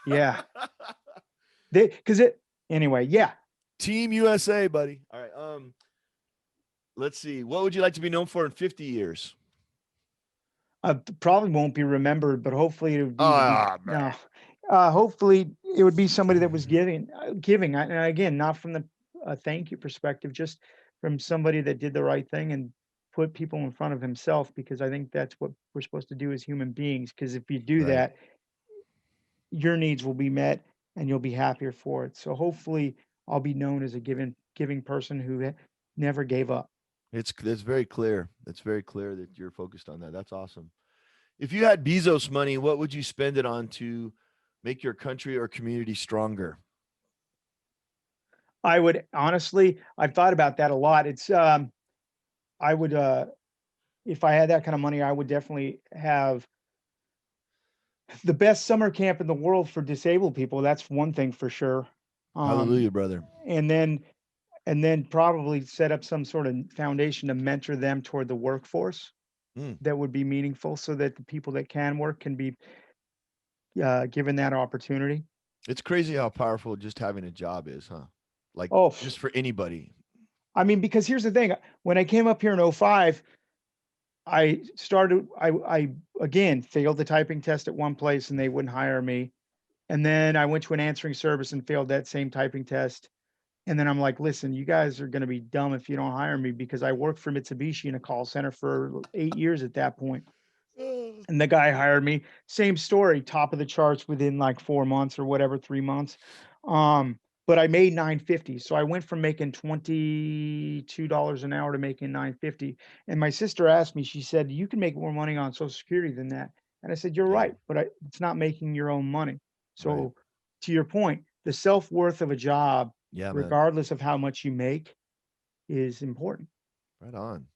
Speaker 1: Yeah. Anyway, yeah.
Speaker 3: Team USA, buddy. All right. Let's see. What would you like to be known for in 50 years?
Speaker 1: Probably won't be remembered, but hopefully it would be. Hopefully it would be somebody that was giving, and again, not from the thank you perspective, just from somebody that did the right thing and put people in front of himself, because I think that's what we're supposed to do as human beings. Because if you do that, your needs will be met and you'll be happier for it. So hopefully I'll be known as a giving person who never gave up.
Speaker 3: It's very clear. It's very clear that you're focused on that. That's awesome. If you had Bezos money, what would you spend it on to make your country or community stronger?
Speaker 1: I would honestly, I've thought about that a lot. It's I would if I had that kind of money, I would definitely have the best summer camp in the world for disabled people. That's one thing for sure.
Speaker 3: Hallelujah, brother.
Speaker 1: And then probably set up some sort of foundation to mentor them toward the workforce that would be meaningful, so that the people that can work can be given that opportunity.
Speaker 3: It's crazy how powerful just having a job is, huh? Like, just for anybody.
Speaker 1: I mean, because here's the thing. When I came up here in 05, I again failed the typing test at one place and they wouldn't hire me. And then I went to an answering service and failed that same typing test. And then I'm like, listen, you guys are going to be dumb if you don't hire me, because I worked for Mitsubishi in a call center for 8 years at that point. And the guy hired me. Same story, top of the charts within like 4 months or whatever, 3 months. but I made $9.50. So I went from making $22 an hour to making $9.50. And my sister asked me, she said, you can make more money on Social Security than that. And I said, you're
Speaker 3: Yeah.
Speaker 1: right, but it's not making your own money. So
Speaker 3: Right.
Speaker 1: to your point, the self-worth of a job,
Speaker 3: Yeah, man.
Speaker 1: regardless of how much you make, is important.
Speaker 3: Right on.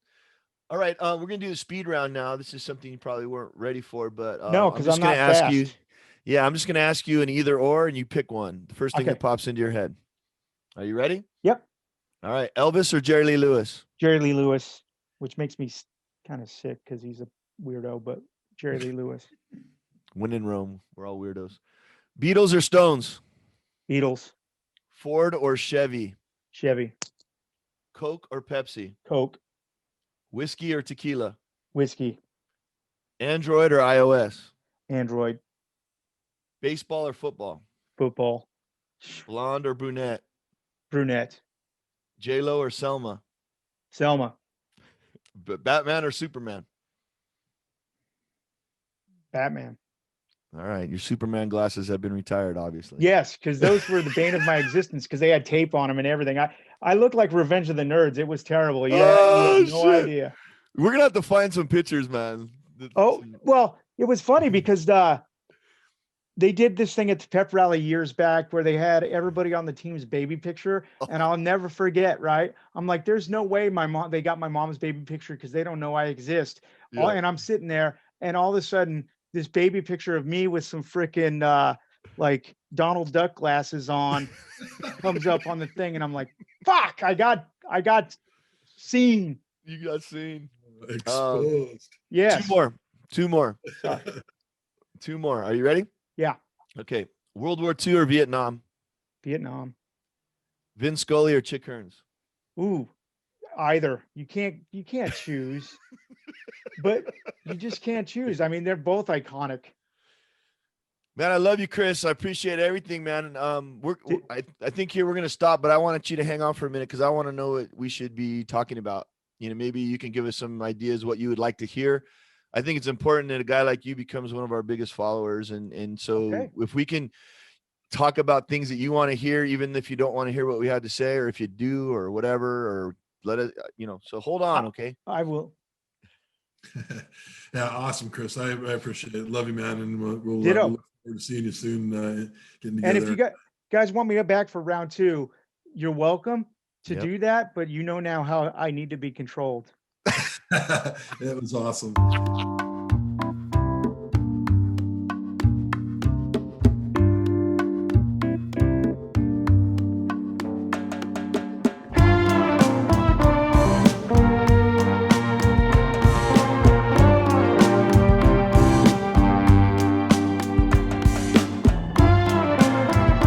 Speaker 3: All right, we're gonna do the speed round now. This is something you probably weren't ready for, but
Speaker 1: No,
Speaker 3: I'm
Speaker 1: because
Speaker 3: just
Speaker 1: I'm
Speaker 3: gonna
Speaker 1: not
Speaker 3: ask you.
Speaker 1: fast.
Speaker 3: Yeah, I'm just gonna ask you an either or, and you pick one. The first thing that
Speaker 1: Okay.
Speaker 3: pops into your head. Are you ready?
Speaker 1: Yep.
Speaker 3: All right, Elvis or Jerry Lee Lewis?
Speaker 1: Jerry Lee Lewis, which makes me kind of sick because he's a weirdo, but Jerry Lee Lewis.
Speaker 3: When in Rome, we're all weirdos. Beatles or Stones?
Speaker 1: Beatles,
Speaker 3: Ford or Chevy?
Speaker 1: Chevy,
Speaker 3: Coke or Pepsi?
Speaker 1: Coke,
Speaker 3: Whiskey or tequila?
Speaker 1: whiskey,
Speaker 3: Android or iOS?
Speaker 1: Android,
Speaker 3: Baseball or football?
Speaker 1: football,
Speaker 3: Blonde or brunette?
Speaker 1: brunette,
Speaker 3: J Lo or Selma?
Speaker 1: Selma,
Speaker 3: Batman or Superman?
Speaker 1: Batman.
Speaker 3: All right, your Superman glasses have been retired, obviously.
Speaker 1: Yes, because those were the bane of my existence because they had tape on them and everything. I looked like Revenge of the Nerds. It was terrible. Yeah, you have no idea.
Speaker 3: We're gonna have to find some pictures, man.
Speaker 1: Oh, well, it was funny because they did this thing at the pep rally years back where they had everybody on the team's baby picture, and I'll never forget, right? I'm like, there's no way they got my mom's baby picture because they don't know I exist.
Speaker 3: Yeah.
Speaker 1: And I'm sitting there, and all of a sudden, this baby picture of me with some freaking like Donald Duck glasses on comes up on the thing, and I'm like, fuck, I got seen.
Speaker 3: You got seen.
Speaker 2: Exposed.
Speaker 1: Yes.
Speaker 3: Two more.
Speaker 1: Sorry.
Speaker 3: Two more. Are you ready?
Speaker 1: Yeah.
Speaker 3: Okay. World War II or Vietnam?
Speaker 1: Vietnam.
Speaker 3: Vin Scully or Chick Hearns?
Speaker 1: Ooh, either. You can't choose. But you just can't choose. I mean, they're both iconic.
Speaker 3: Man, I love you, Chris. I appreciate everything, man. I think here we're gonna stop, but I wanted you to hang on for a minute because I want to know what we should be talking about. You know, maybe you can give us some ideas what you would like to hear. I think it's important that a guy like you becomes one of our biggest followers, and so
Speaker 1: Okay.
Speaker 3: if we can talk about things that you want to hear, even if you don't want to hear what we had to say, or if you do, or whatever, or let it, So hold on, okay?
Speaker 1: I will.
Speaker 2: Yeah, awesome, Chris. I appreciate it. Love you, man, and we'll
Speaker 1: Ditto.
Speaker 2: look forward to seeing you soon. Getting together.
Speaker 1: And if you guys want me back for round 2, you're welcome to
Speaker 3: Yep.
Speaker 1: do that. But you know now how I need to be controlled.
Speaker 2: It was awesome.